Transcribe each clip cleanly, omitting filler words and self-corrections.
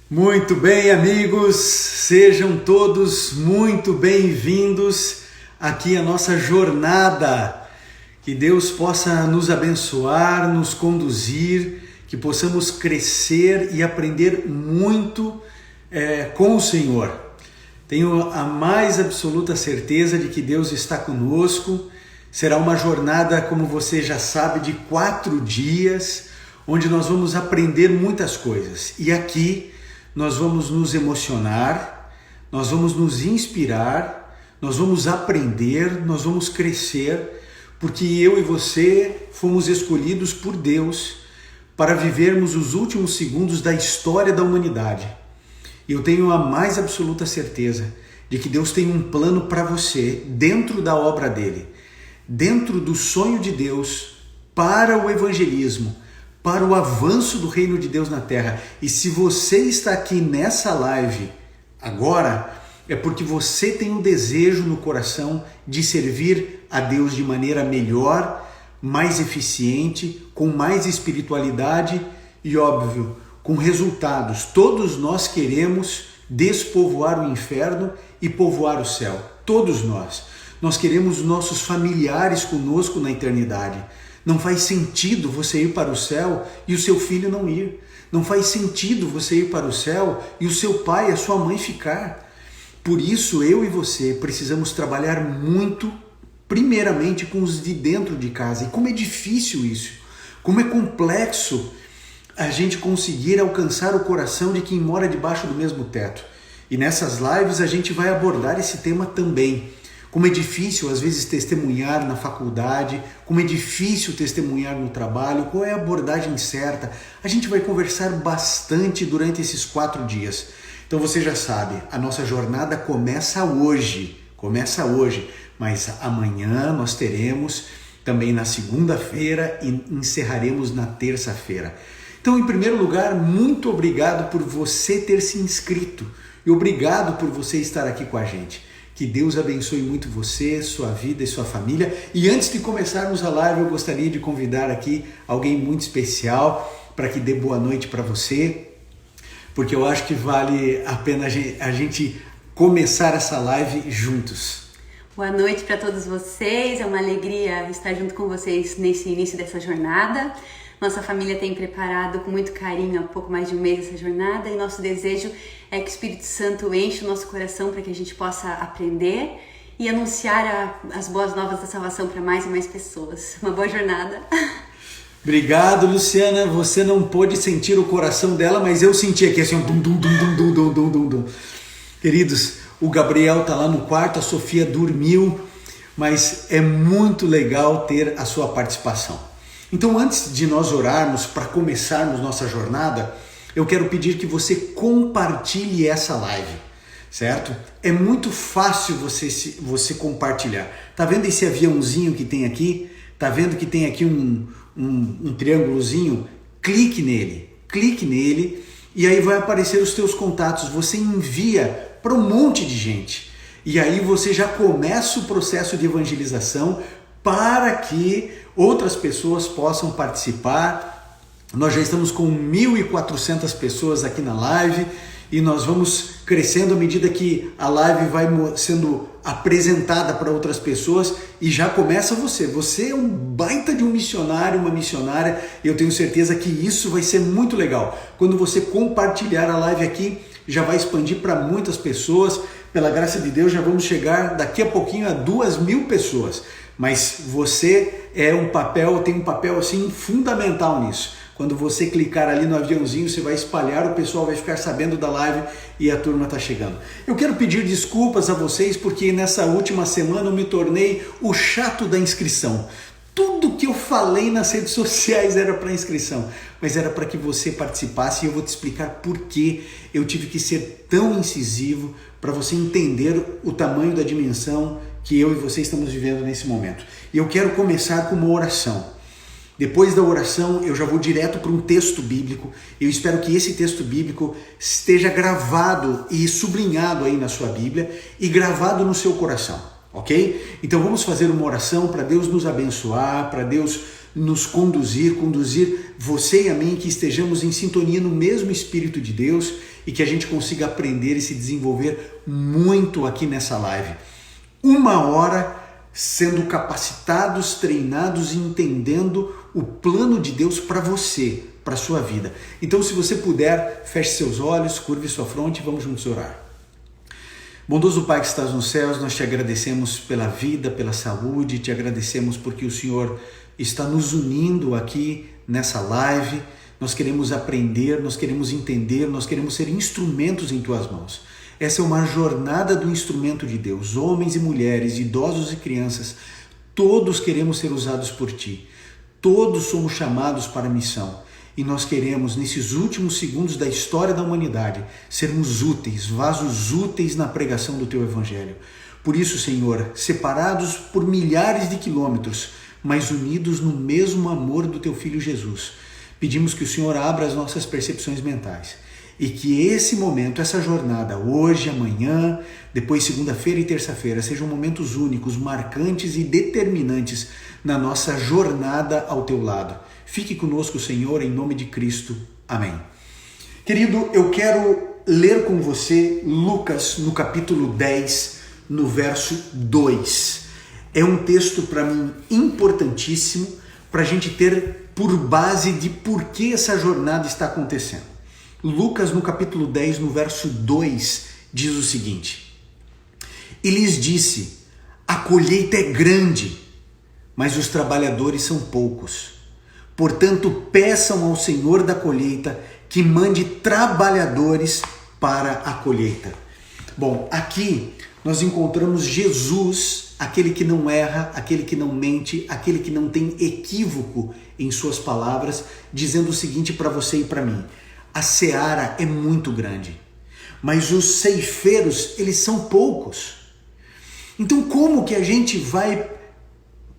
Muito bem, amigos, sejam todos muito bem-vindos aqui à nossa jornada. Que Deus possa nos abençoar, nos conduzir, que possamos crescer e aprender muito com o Senhor. Tenho a mais absoluta certeza de que Deus está conosco. Será uma jornada, como você já sabe, de 4 dias, onde nós vamos aprender muitas coisas. E aqui nós vamos nos emocionar, nós vamos nos inspirar, nós vamos aprender, nós vamos crescer, porque eu e você fomos escolhidos por Deus para vivermos os últimos segundos da história da humanidade. E eu tenho a mais absoluta certeza de que Deus tem um plano para você dentro da obra dele, dentro do sonho de Deus para o evangelismo, para o avanço do reino de Deus na terra. E se você está aqui nessa live agora, é porque você tem um desejo no coração de servir a Deus de maneira melhor, mais eficiente, com mais espiritualidade e, óbvio, com resultados. Todos nós queremos despovoar o inferno e povoar o céu. Todos nós. Nós queremos nossos familiares conosco na eternidade. Não faz sentido você ir para o céu e o seu filho não ir. Não faz sentido você ir para o céu e o seu pai e a sua mãe ficar. Por isso, eu e você precisamos trabalhar muito, primeiramente com os de dentro de casa. E como é difícil isso, como é complexo a gente conseguir alcançar o coração de quem mora debaixo do mesmo teto. E nessas lives a gente vai abordar esse tema também. Como é difícil, às vezes, testemunhar na faculdade, como é difícil testemunhar no trabalho, qual é a abordagem certa. A gente vai conversar bastante durante esses 4 dias. Então você já sabe, a nossa jornada começa hoje, mas amanhã nós teremos também na segunda-feira e encerraremos na terça-feira. Então, em primeiro lugar, muito obrigado por você ter se inscrito e obrigado por você estar aqui com a gente. Que Deus abençoe muito você, sua vida e sua família. E antes de começarmos a live, eu gostaria de convidar aqui alguém muito especial para que dê boa noite para você, porque eu acho que vale a pena a gente começar essa live juntos. Boa noite para todos vocês, é uma alegria estar junto com vocês nesse início dessa jornada. Nossa família tem preparado com muito carinho há pouco mais de um mês essa jornada e nosso desejo é que o Espírito Santo enche o nosso coração para que a gente possa aprender e anunciar as boas novas da salvação para mais e mais pessoas. Uma boa jornada! Obrigado, Luciana. Você não pôde sentir o coração dela, mas eu senti aqui assim, dum, dum, dum, dum, dum, dum, dum, dum. Queridos, o Gabriel está lá no quarto, a Sofia dormiu, mas é muito legal ter a sua participação. Então, antes de nós orarmos para começarmos nossa jornada, eu quero pedir que você compartilhe essa live, certo? É muito fácil você compartilhar. Tá vendo esse aviãozinho que tem aqui? Tá vendo que tem aqui um triângulozinho? Clique nele e aí vai aparecer os teus contatos. Você envia para um monte de gente e aí você já começa o processo de evangelização para que outras pessoas possam participar. Nós já estamos com 1.400 pessoas aqui na live e nós vamos crescendo à medida que a live vai sendo apresentada para outras pessoas e já começa você. Você é um baita de um missionário, uma missionária, e eu tenho certeza que isso vai ser muito legal. Quando você compartilhar a live aqui, já vai expandir para muitas pessoas. Pela graça de Deus, já vamos chegar daqui a pouquinho a 2.000 pessoas. Mas você tem um papel assim fundamental nisso. Quando você clicar ali no aviãozinho, você vai espalhar, o pessoal vai ficar sabendo da live e a turma está chegando. Eu quero pedir desculpas a vocês porque nessa última semana eu me tornei o chato da inscrição. Tudo que eu falei nas redes sociais era para inscrição, mas era para que você participasse e eu vou te explicar por que eu tive que ser tão incisivo para você entender o tamanho da dimensão que eu e você estamos vivendo nesse momento. E eu quero começar com uma oração. Depois da oração, eu já vou direto para um texto bíblico. Eu espero que esse texto bíblico esteja gravado e sublinhado aí na sua Bíblia e gravado no seu coração, ok? Então vamos fazer uma oração para Deus nos abençoar, para Deus nos conduzir você e a mim, que estejamos em sintonia no mesmo Espírito de Deus e que a gente consiga aprender e se desenvolver muito aqui nessa live. 1 hora sendo capacitados, treinados e entendendo o plano de Deus para você, para a sua vida. Então, se você puder, feche seus olhos, curve sua fronte e vamos juntos orar. Bondoso Pai que estás nos céus, nós te agradecemos pela vida, pela saúde, te agradecemos porque o Senhor está nos unindo aqui nessa live. Nós queremos aprender, nós queremos entender, nós queremos ser instrumentos em tuas mãos. Essa é uma jornada do instrumento de Deus. Homens e mulheres, idosos e crianças, todos queremos ser usados por ti. Todos somos chamados para a missão. E nós queremos, nesses últimos segundos da história da humanidade, sermos úteis, vasos úteis na pregação do Teu Evangelho. Por isso, Senhor, separados por milhares de quilômetros, mas unidos no mesmo amor do Teu Filho Jesus, pedimos que o Senhor abra as nossas percepções mentais e que esse momento, essa jornada, hoje, amanhã, depois segunda-feira e terça-feira, sejam momentos únicos, marcantes e determinantes na nossa jornada ao Teu lado. Fique conosco, Senhor, em nome de Cristo. Amém. Querido, eu quero ler com você Lucas, no capítulo 10, no verso 2. É um texto, para mim, importantíssimo, para a gente ter por base de por que essa jornada está acontecendo. Lucas, no capítulo 10, no verso 2, diz o seguinte: E lhes disse, a colheita é grande, mas os trabalhadores são poucos. Portanto, peçam ao Senhor da colheita que mande trabalhadores para a colheita. Bom, aqui nós encontramos Jesus, aquele que não erra, aquele que não mente, aquele que não tem equívoco em suas palavras, dizendo o seguinte para você e para mim: a seara é muito grande, mas os ceifeiros, eles são poucos. Então, como que a gente vai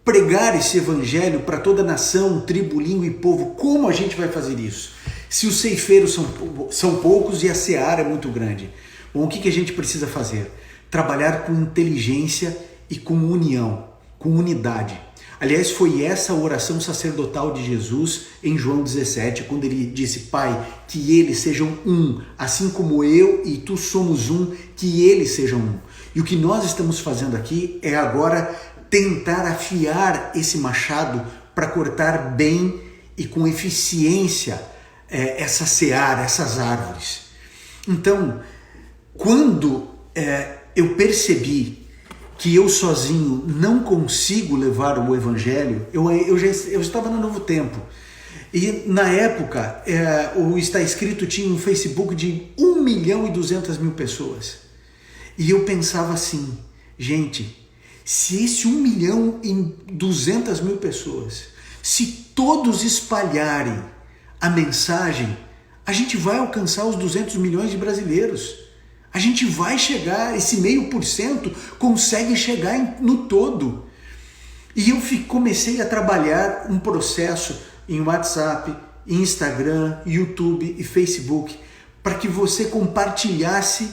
pregar esse evangelho para toda nação, tribo, língua e povo? Como a gente vai fazer isso? Se os ceifeiros são poucos e a seara é muito grande. Bom, o que a gente precisa fazer? Trabalhar com inteligência e com união, com unidade. Aliás, foi essa a oração sacerdotal de Jesus em João 17, quando ele disse: Pai, que eles sejam um, assim como eu e tu somos um, que eles sejam um. E o que nós estamos fazendo aqui é agora tentar afiar esse machado para cortar bem e com eficiência essa seara, essas árvores. Então, quando eu percebi que eu sozinho não consigo levar o evangelho, eu estava no Novo Tempo. E na época, o Está Escrito tinha um Facebook de 1.200.000 pessoas. E eu pensava assim, gente, se esse 1.200.000 pessoas, se todos espalharem a mensagem, a gente vai alcançar os 200 milhões de brasileiros. A gente vai chegar, esse 0,5% consegue chegar no todo. E eu comecei a trabalhar um processo em WhatsApp, Instagram, YouTube e Facebook, para que você compartilhasse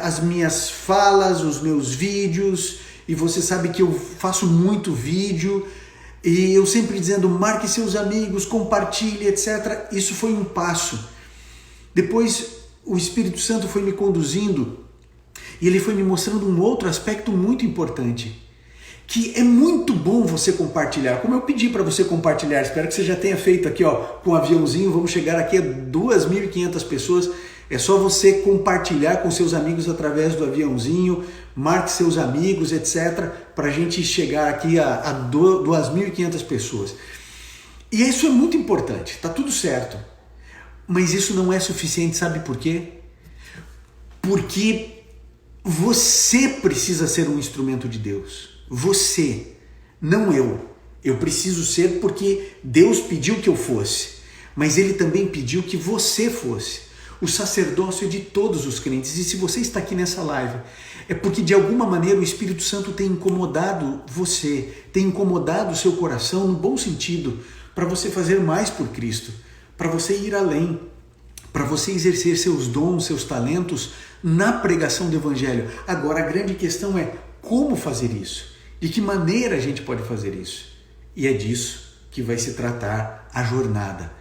as minhas falas, os meus vídeos. E você sabe que eu faço muito vídeo, e eu sempre dizendo, marque seus amigos, compartilhe, etc. Isso foi um passo. Depois o Espírito Santo foi me conduzindo e ele foi me mostrando um outro aspecto muito importante, que é muito bom você compartilhar. Como eu pedi para você compartilhar, espero que você já tenha feito aqui, com um aviãozinho. Vamos chegar aqui a 2.500 pessoas. É só você compartilhar com seus amigos através do aviãozinho, marque seus amigos, etc., para a gente chegar aqui a 2.500 pessoas. E isso é muito importante, tá tudo certo. Mas isso não é suficiente, sabe por quê? Porque você precisa ser um instrumento de Deus. Você, não eu. Eu preciso ser porque Deus pediu que eu fosse, mas Ele também pediu que você fosse. O sacerdócio é de todos os crentes. E se você está aqui nessa live, é porque de alguma maneira o Espírito Santo tem incomodado você, tem incomodado o seu coração no bom sentido, para você fazer mais por Cristo, para você ir além, para você exercer seus dons, seus talentos na pregação do Evangelho. Agora a grande questão é como fazer isso, de que maneira a gente pode fazer isso. E é disso que vai se tratar a jornada.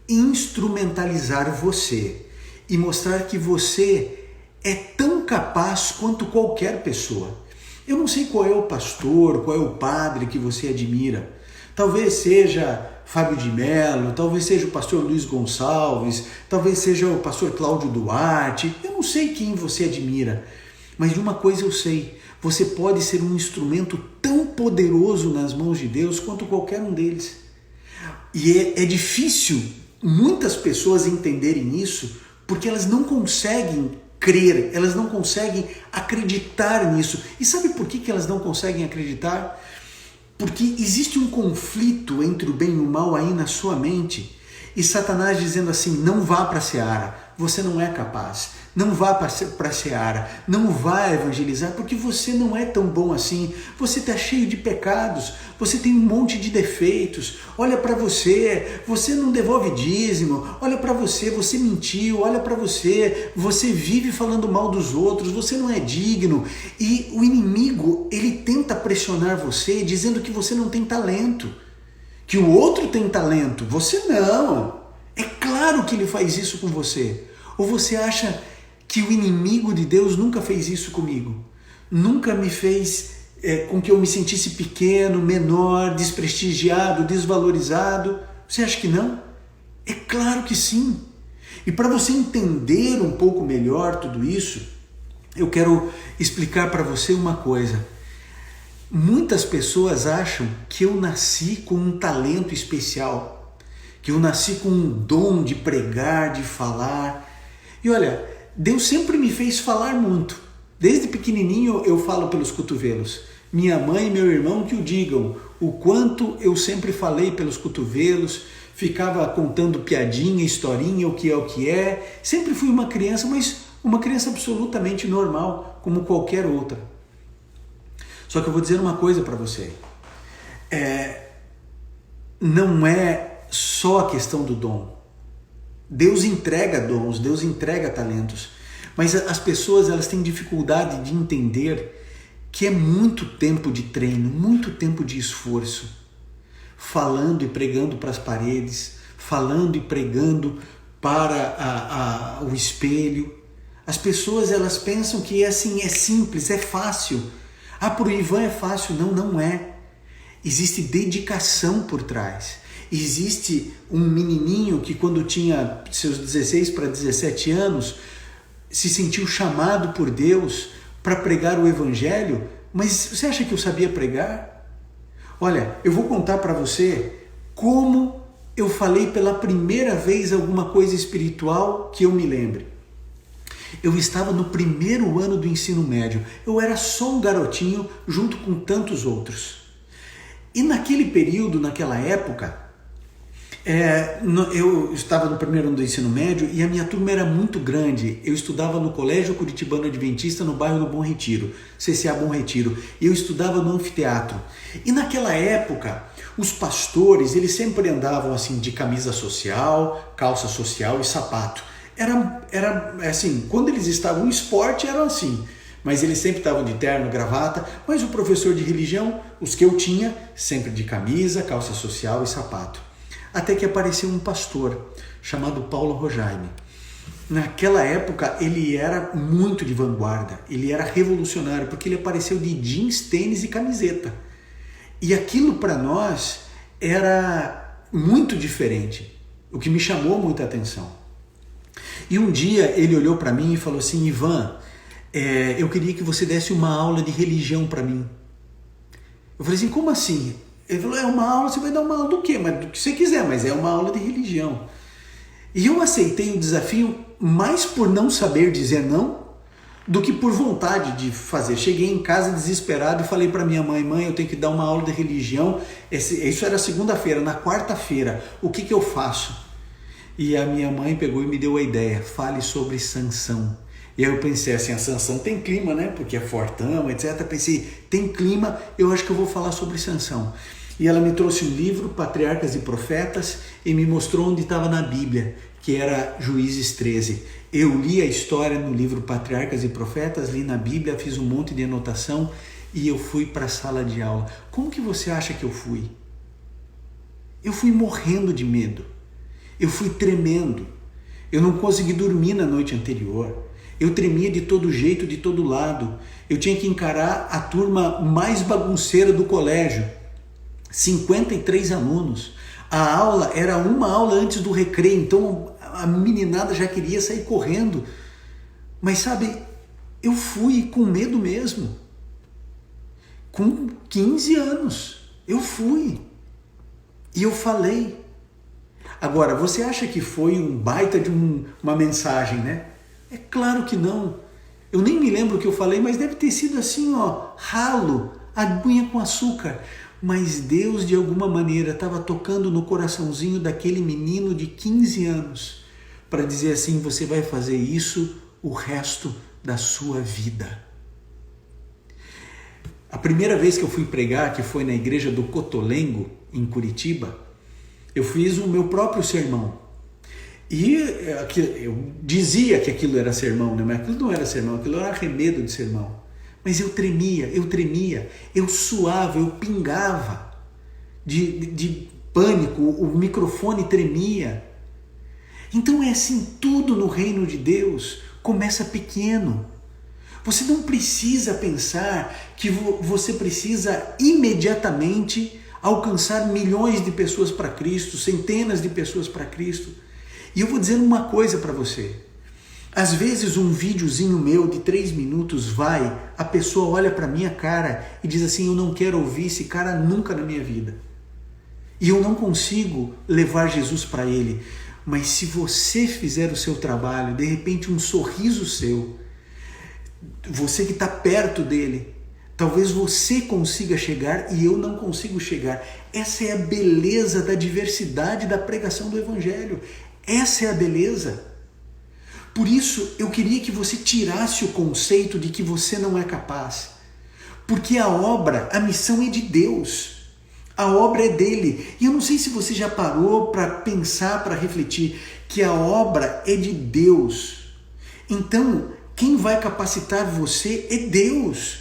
Instrumentalizar você e mostrar que você é tão capaz quanto qualquer pessoa. Eu não sei qual é o pastor, qual é o padre que você admira. Talvez seja Fábio de Mello, talvez seja o pastor Luiz Gonçalves, talvez seja o pastor Cláudio Duarte. Eu não sei quem você admira, mas de uma coisa eu sei: você pode ser um instrumento tão poderoso nas mãos de Deus quanto qualquer um deles. E é difícil muitas pessoas entenderem isso porque elas não conseguem crer, elas não conseguem acreditar nisso. E sabe por que elas não conseguem acreditar? Porque existe um conflito entre o bem e o mal aí na sua mente, e Satanás dizendo assim: não vá para a seara, você não é capaz. Não vá para a seara, não vá evangelizar, porque você não é tão bom assim. Você está cheio de pecados, você tem um monte de defeitos. Olha para você, você não devolve dízimo. Olha para você, você mentiu. Olha para você, você vive falando mal dos outros. Você não é digno. E o inimigo, ele tenta pressionar você, dizendo que você não tem talento, que o outro tem talento, você não. É claro que ele faz isso com você. Ou você acha que o inimigo de Deus nunca fez isso comigo? Nunca me fez com que eu me sentisse pequeno, menor, desprestigiado, desvalorizado? Você acha que não? É claro que sim. E para você entender um pouco melhor tudo isso, eu quero explicar para você uma coisa. Muitas pessoas acham que eu nasci com um talento especial, que eu nasci com um dom de pregar, de falar. E olha, Deus sempre me fez falar muito. Desde pequenininho eu falo pelos cotovelos. Minha mãe e meu irmão que o digam, o quanto eu sempre falei pelos cotovelos, ficava contando piadinha, historinha, o que é. Sempre fui uma criança, mas uma criança absolutamente normal, como qualquer outra. Só que eu vou dizer uma coisa para você. Não é só a questão do dom. Deus entrega dons, Deus entrega talentos, mas as pessoas elas têm dificuldade de entender que é muito tempo de treino, muito tempo de esforço, falando e pregando para as paredes, falando e pregando para o espelho. As pessoas elas pensam que assim é simples, é fácil. Para o Ivan é fácil. Não, não é. Existe dedicação por trás. Existe um menininho que quando tinha seus 16 para 17 anos, se sentiu chamado por Deus para pregar o Evangelho, mas você acha que eu sabia pregar? Olha, eu vou contar para você como eu falei pela primeira vez alguma coisa espiritual que eu me lembre. Eu estava no primeiro ano do ensino médio, eu era só um garotinho junto com tantos outros. E naquele período, naquela época, eu estava no primeiro ano do ensino médio e a minha turma era muito grande. Eu estudava no Colégio Curitibano Adventista, no bairro do Bom Retiro, CCA Bom Retiro. E eu estudava no anfiteatro. E naquela época, os pastores, eles sempre andavam assim de camisa social, calça social e sapato. Era assim, quando eles estavam em esporte, eram assim. Mas eles sempre estavam de terno, gravata. Mas o professor de religião, os que eu tinha, sempre de camisa, calça social e sapato. Até que apareceu um pastor chamado Paulo Rojaime. Naquela época ele era muito de vanguarda, ele era revolucionário, porque ele apareceu de jeans, tênis e camiseta. E aquilo para nós era muito diferente, o que me chamou muita atenção. E um dia ele olhou para mim e falou assim: Ivan, eu queria que você desse uma aula de religião para mim. Eu falei assim: como assim? Ele falou: é uma aula, você vai dar uma aula do quê? Mas do que você quiser, mas é uma aula de religião. E eu aceitei o desafio mais por não saber dizer não do que por vontade de fazer. Cheguei em casa desesperado e falei para minha mãe: mãe, eu tenho que dar uma aula de religião. Isso era segunda-feira. Na quarta-feira, o que eu faço? E a minha mãe pegou e me deu a ideia: fale sobre Sansão. E aí eu pensei assim: a Sansão tem clima, né? Porque é fortão, etc. Pensei, tem clima, eu acho que eu vou falar sobre Sansão. E ela me trouxe um livro, Patriarcas e Profetas, e me mostrou onde estava na Bíblia, que era Juízes 13. Eu li a história no livro Patriarcas e Profetas, li na Bíblia, fiz um monte de anotação e eu fui para a sala de aula. Como que você acha que eu fui? Eu fui morrendo de medo. Eu fui tremendo. Eu não consegui dormir na noite anterior. Eu tremia de todo jeito, de todo lado. Eu tinha que encarar a turma mais bagunceira do colégio. 53 alunos. A aula era uma aula antes do recreio, então a meninada já queria sair correndo. Mas sabe, eu fui com medo mesmo. Com 15 anos, eu fui. E eu falei. Agora, você acha que foi um baita de uma mensagem, né? É claro que não. Eu nem me lembro o que eu falei, mas deve ter sido assim, ralo, aguinha com açúcar. Mas Deus, de alguma maneira, estava tocando no coraçãozinho daquele menino de 15 anos para dizer assim, você vai fazer isso o resto da sua vida. A primeira vez que eu fui pregar, que foi na igreja do Cotolengo, em Curitiba, eu fiz o meu próprio sermão. E eu dizia que aquilo era sermão, né? Mas aquilo não era sermão, aquilo era arremedo de sermão. Mas eu tremia, eu suava, eu pingava de pânico, o microfone tremia. Então é assim, tudo no reino de Deus começa pequeno. Você não precisa pensar que você precisa imediatamente alcançar milhões de pessoas para Cristo, centenas de pessoas para Cristo. E eu vou dizer uma coisa para você. Às vezes um videozinho meu de 3 minutos a pessoa olha para minha cara e diz assim, eu não quero ouvir esse cara nunca na minha vida. E eu não consigo levar Jesus para ele. Mas se você fizer o seu trabalho, de repente um sorriso seu, você que está perto dele, talvez você consiga chegar e eu não consigo chegar. Essa é a beleza da diversidade da pregação do Evangelho. Essa é a beleza. Por isso, eu queria que você tirasse o conceito de que você não é capaz. Porque a missão é de Deus. A obra é dele. E eu não sei se você já parou para pensar, para refletir, que a obra é de Deus. Então, quem vai capacitar você é Deus.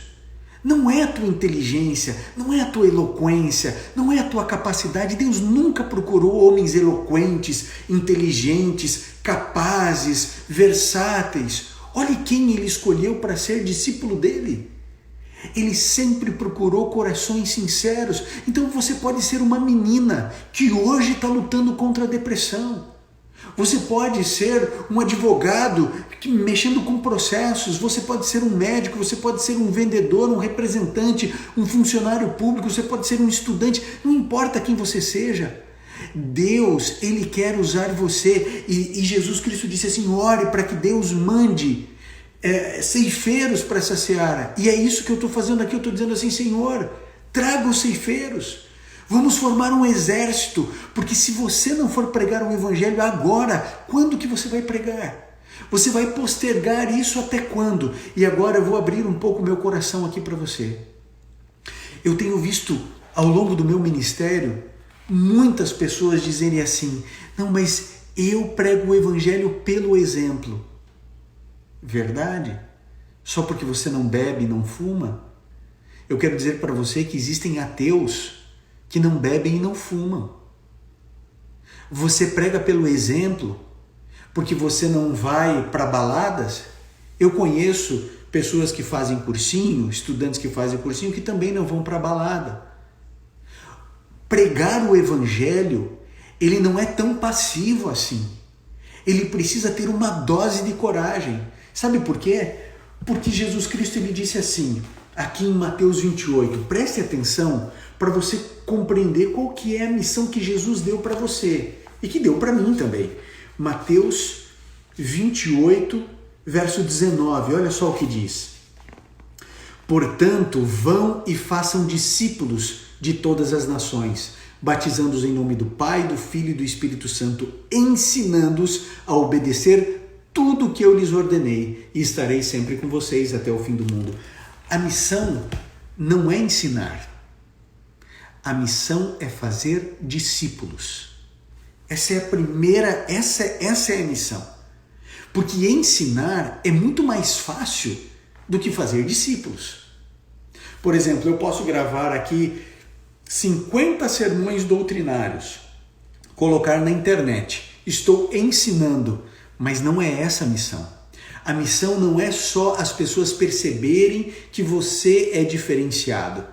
Não é a tua inteligência, não é a tua eloquência, não é a tua capacidade. Deus nunca procurou homens eloquentes, inteligentes, capazes, versáteis. Olhe quem ele escolheu para ser discípulo dele. Ele sempre procurou corações sinceros. Então você pode ser uma menina que hoje está lutando contra a depressão. Você pode ser um advogado mexendo com processos, você pode ser um médico, você pode ser um vendedor, um representante, um funcionário público, você pode ser um estudante, não importa quem você seja. Deus, ele quer usar você e Jesus Cristo disse assim, ore para que Deus mande ceifeiros para essa seara. E é isso que eu estou fazendo aqui, eu estou dizendo assim, Senhor, traga os ceifeiros. Vamos formar um exército, porque se você não for pregar o Evangelho agora, quando que você vai pregar? Você vai postergar isso até quando? E agora eu vou abrir um pouco meu coração aqui para você. Eu tenho visto ao longo do meu ministério muitas pessoas dizerem assim, não, mas eu prego o Evangelho pelo exemplo. Verdade? Só porque você não bebe e não fuma? Eu quero dizer para você que existem ateus que não bebem e não fumam. Você prega pelo exemplo, porque você não vai para baladas? Eu conheço pessoas que fazem cursinho, estudantes que fazem cursinho, que também não vão para balada. Pregar o Evangelho, ele não é tão passivo assim. Ele precisa ter uma dose de coragem. Sabe por quê? Porque Jesus Cristo ele disse assim, aqui em Mateus 28, preste atenção para você compreender qual que é a missão que Jesus deu para você e que deu para mim também. Mateus 28, verso 19, olha só o que diz. Portanto, vão e façam discípulos de todas as nações, batizando-os em nome do Pai, do Filho e do Espírito Santo, ensinando-os a obedecer tudo o que eu lhes ordenei e estarei sempre com vocês até o fim do mundo. A missão não é ensinar. A missão é fazer discípulos. Essa é a primeira, essa é a missão. Porque ensinar é muito mais fácil do que fazer discípulos. Por exemplo, eu posso gravar aqui 50 sermões doutrinários colocar na internet. Estou ensinando, mas não é essa a missão. A missão não é só as pessoas perceberem que você é diferenciado.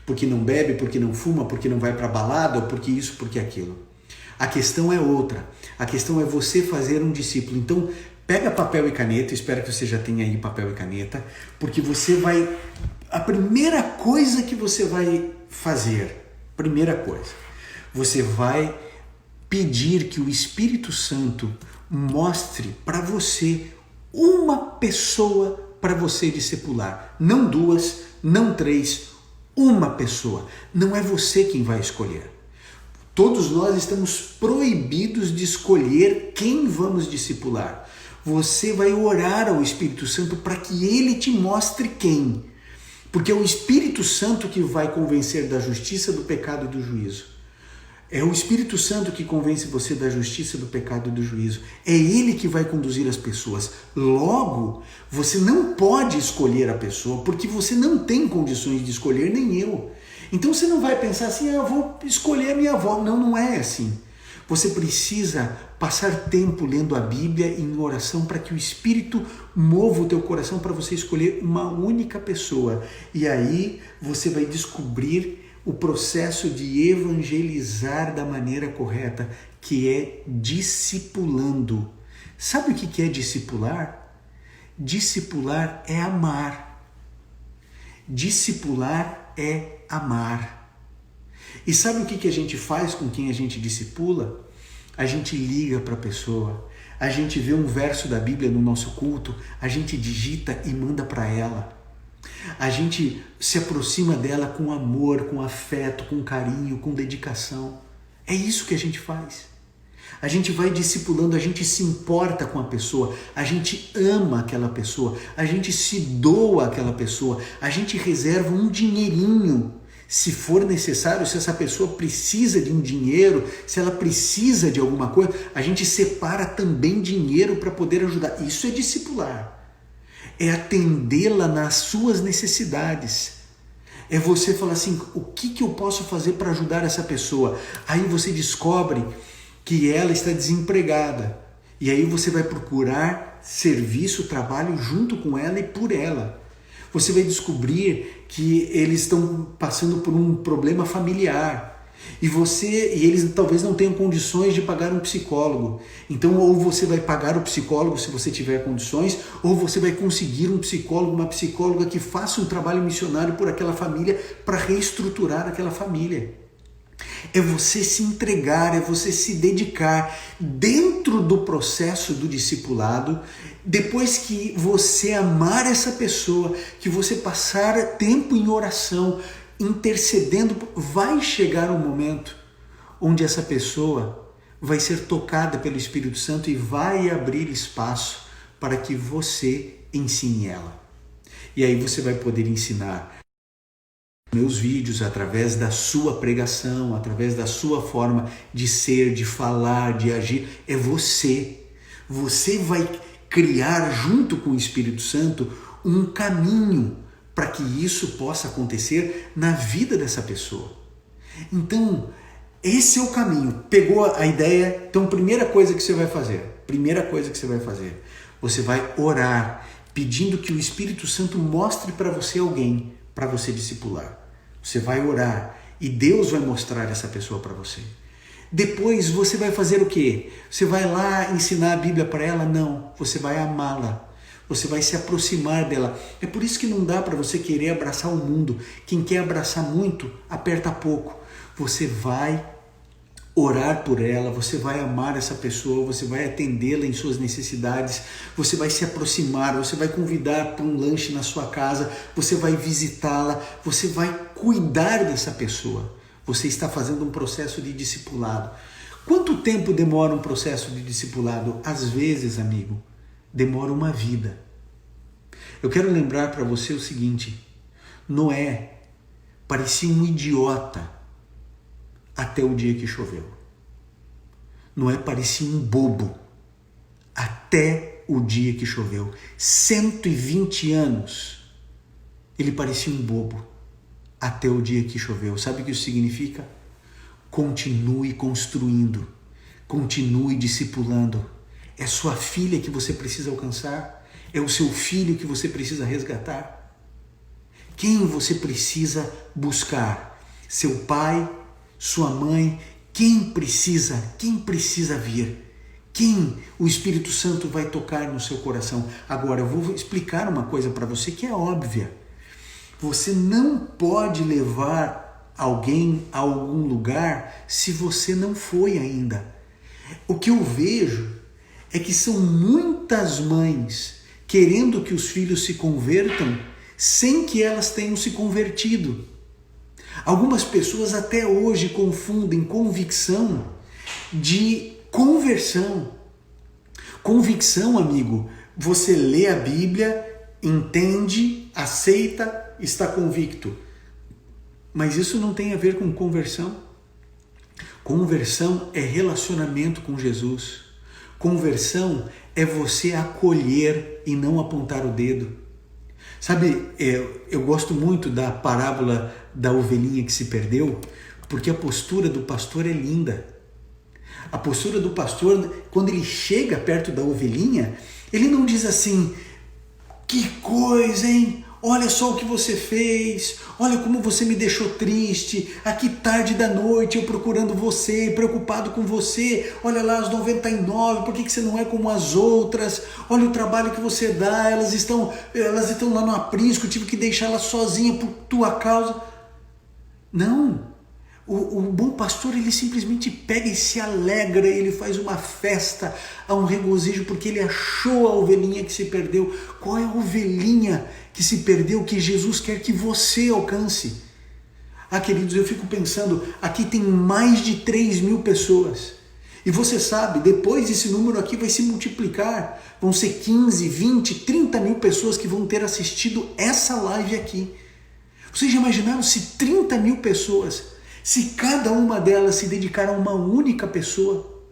Porque não bebe, porque não fuma, porque não vai para balada, ou porque isso, porque aquilo. A questão é outra. A questão é você fazer um discípulo. Então, pega papel e caneta, espero que você já tenha aí papel e caneta, porque você vai... A primeira coisa que você vai fazer, você vai pedir que o Espírito Santo mostre para você uma pessoa para você discipular. Não 2, não 3, uma pessoa. Não é você quem vai escolher. Todos nós estamos proibidos de escolher quem vamos discipular. Você vai orar ao Espírito Santo para que ele te mostre quem. Porque é o Espírito Santo que vai convencer da justiça, do pecado e do juízo. É o Espírito Santo que convence você da justiça, do pecado e do juízo. É ele que vai conduzir as pessoas. Logo, você não pode escolher a pessoa, porque você não tem condições de escolher, nem eu. Então você não vai pensar assim, eu vou escolher a minha avó. Não, não é assim. Você precisa passar tempo lendo a Bíblia em oração para que o Espírito mova o teu coração para você escolher uma única pessoa. E aí você vai descobrir o processo de evangelizar da maneira correta, que é discipulando. Sabe o que é discipular? Discipular é amar. Discipular é amar. E sabe o que a gente faz com quem a gente discipula? A gente liga para a pessoa, a gente vê um verso da Bíblia no nosso culto, a gente digita e manda para ela. A gente se aproxima dela com amor, com afeto, com carinho, com dedicação. É isso que a gente faz. A gente vai discipulando, a gente se importa com a pessoa, a gente ama aquela pessoa, a gente se doa àquela pessoa, a gente reserva um dinheirinho. Se for necessário, se essa pessoa precisa de um dinheiro, se ela precisa de alguma coisa, a gente separa também dinheiro para poder ajudar. Isso é discipular. É atendê-la nas suas necessidades. É você falar assim, o que eu posso fazer para ajudar essa pessoa? Aí você descobre que ela está desempregada. E aí você vai procurar serviço, trabalho junto com ela e por ela. Você vai descobrir que eles estão passando por um problema familiar. E eles talvez não tenham condições de pagar um psicólogo. Então, ou você vai pagar o psicólogo se você tiver condições, ou você vai conseguir um psicólogo, uma psicóloga que faça um trabalho missionário por aquela família para reestruturar aquela família. É você se entregar, é você se dedicar dentro do processo do discipulado. Depois que você amar essa pessoa, que você passar tempo em oração, intercedendo, vai chegar um momento onde essa pessoa vai ser tocada pelo Espírito Santo e vai abrir espaço para que você ensine ela. E aí você vai poder ensinar meus vídeos através da sua pregação, através da sua forma de ser, de falar, de agir. É você. Você vai criar junto com o Espírito Santo um caminho para que isso possa acontecer na vida dessa pessoa. Então, esse é o caminho. Pegou a ideia? Então, primeira coisa que você vai fazer, você vai orar, pedindo que o Espírito Santo mostre para você alguém, para você discipular. Você vai orar e Deus vai mostrar essa pessoa para você. Depois você vai fazer o quê? Você vai lá ensinar a Bíblia para ela? Não, você vai amá-la. Você vai se aproximar dela. É por isso que não dá para você querer abraçar o mundo. Quem quer abraçar muito, aperta pouco. Você vai orar por ela, você vai amar essa pessoa, você vai atendê-la em suas necessidades, você vai se aproximar, você vai convidar para um lanche na sua casa, você vai visitá-la, você vai cuidar dessa pessoa. Você está fazendo um processo de discipulado. Quanto tempo demora um processo de discipulado? Às vezes, amigo, demora uma vida. Eu quero lembrar para você o seguinte: Noé parecia um idiota até o dia que choveu. Noé parecia um bobo até o dia que choveu. 120 anos ele parecia um bobo até o dia que choveu. Sabe o que isso significa? Continue construindo. Continue discipulando. É sua filha que você precisa alcançar? É o seu filho que você precisa resgatar? Quem você precisa buscar? Seu pai? Sua mãe? Quem precisa vir? Quem o Espírito Santo vai tocar no seu coração? Agora, eu vou explicar uma coisa para você que é óbvia. Você não pode levar alguém a algum lugar se você não foi ainda. O que eu vejo é que são muitas mães querendo que os filhos se convertam sem que elas tenham se convertido. Algumas pessoas até hoje confundem convicção de conversão. Convicção, amigo, você lê a Bíblia, entende, aceita, está convicto. Mas isso não tem a ver com conversão. Conversão é relacionamento com Jesus. Conversão é você acolher e não apontar o dedo. Sabe, eu gosto muito da parábola da ovelhinha que se perdeu, porque a postura do pastor é linda. A postura do pastor, quando ele chega perto da ovelhinha, ele não diz assim: que coisa, hein? Olha só o que você fez, olha como você me deixou triste, aqui tarde da noite eu procurando você, preocupado com você, olha lá as 99, por que você não é como as outras, olha o trabalho que você dá, elas estão lá no aprisco, eu tive que deixar elas sozinha por tua causa. Não, o bom pastor ele simplesmente pega e se alegra, ele faz uma festa, há um regozijo porque ele achou a ovelhinha que se perdeu. Qual é a ovelhinha que se perdeu que Jesus quer que você alcance? Ah, queridos, eu fico pensando, aqui tem mais de 3.000 pessoas. E você sabe, depois esse número aqui vai se multiplicar. Vão ser 15, 20, 30 mil pessoas que vão ter assistido essa live aqui. Vocês já imaginaram se 30 mil pessoas, se cada uma delas se dedicar a uma única pessoa?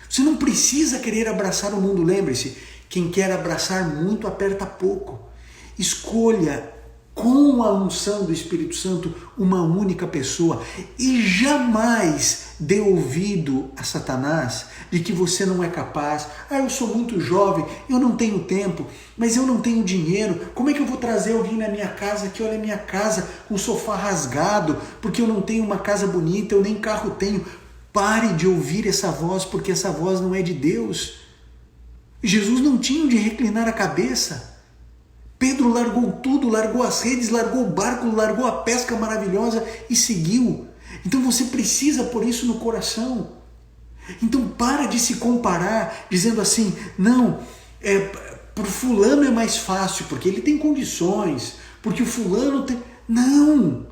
Você não precisa querer abraçar o mundo, lembre-se, quem quer abraçar muito aperta pouco. Escolha com a unção do Espírito Santo uma única pessoa e jamais dê ouvido a Satanás de que você não é capaz. Ah, eu sou muito jovem, eu não tenho tempo, mas eu não tenho dinheiro. Como é que eu vou trazer alguém na minha casa que olha a minha casa com o sofá rasgado porque eu não tenho uma casa bonita, eu nem carro tenho? Pare de ouvir essa voz, porque essa voz não é de Deus. Jesus não tinha onde reclinar a cabeça. Pedro largou tudo, largou as redes, largou o barco, largou a pesca maravilhosa e seguiu. Então você precisa pôr isso no coração. Então para de se comparar dizendo assim, não, por fulano é mais fácil, porque ele tem condições, porque o fulano tem... Não!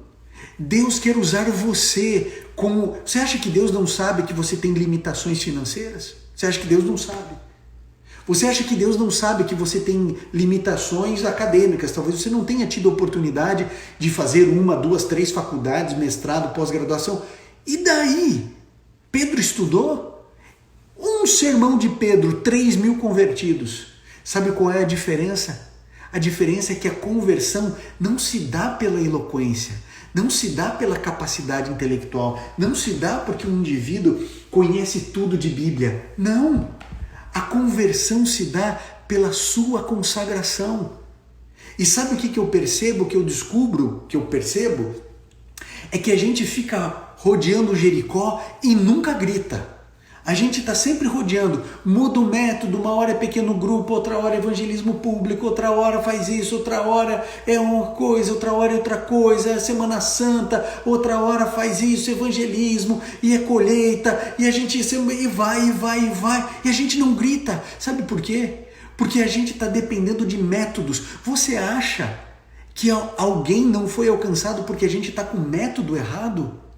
Deus quer usar você como... Você acha que Deus não sabe que você tem limitações financeiras? Você acha que Deus não sabe? Você acha que Deus não sabe que você tem limitações acadêmicas? Talvez você não tenha tido oportunidade de fazer 1, 2, 3 faculdades, mestrado, pós-graduação. E daí? Pedro estudou? Um sermão de Pedro, 3.000 convertidos. Sabe qual é a diferença? A diferença é que a conversão não se dá pela eloquência, não se dá pela capacidade intelectual, não se dá porque um indivíduo conhece tudo de Bíblia. Não! A conversão se dá pela sua consagração. E sabe o que eu percebo, que eu descubro, que eu percebo? É que a gente fica rodeando Jericó e nunca grita. A gente está sempre rodeando, muda o método, uma hora é pequeno grupo, outra hora é evangelismo público, outra hora faz isso, outra hora é uma coisa, outra hora é outra coisa, é Semana Santa, outra hora faz isso, evangelismo, e é colheita, e a gente e vai, e a gente não grita. Sabe por quê? Porque a gente está dependendo de métodos. Você acha que alguém não foi alcançado porque a gente está com o método errado?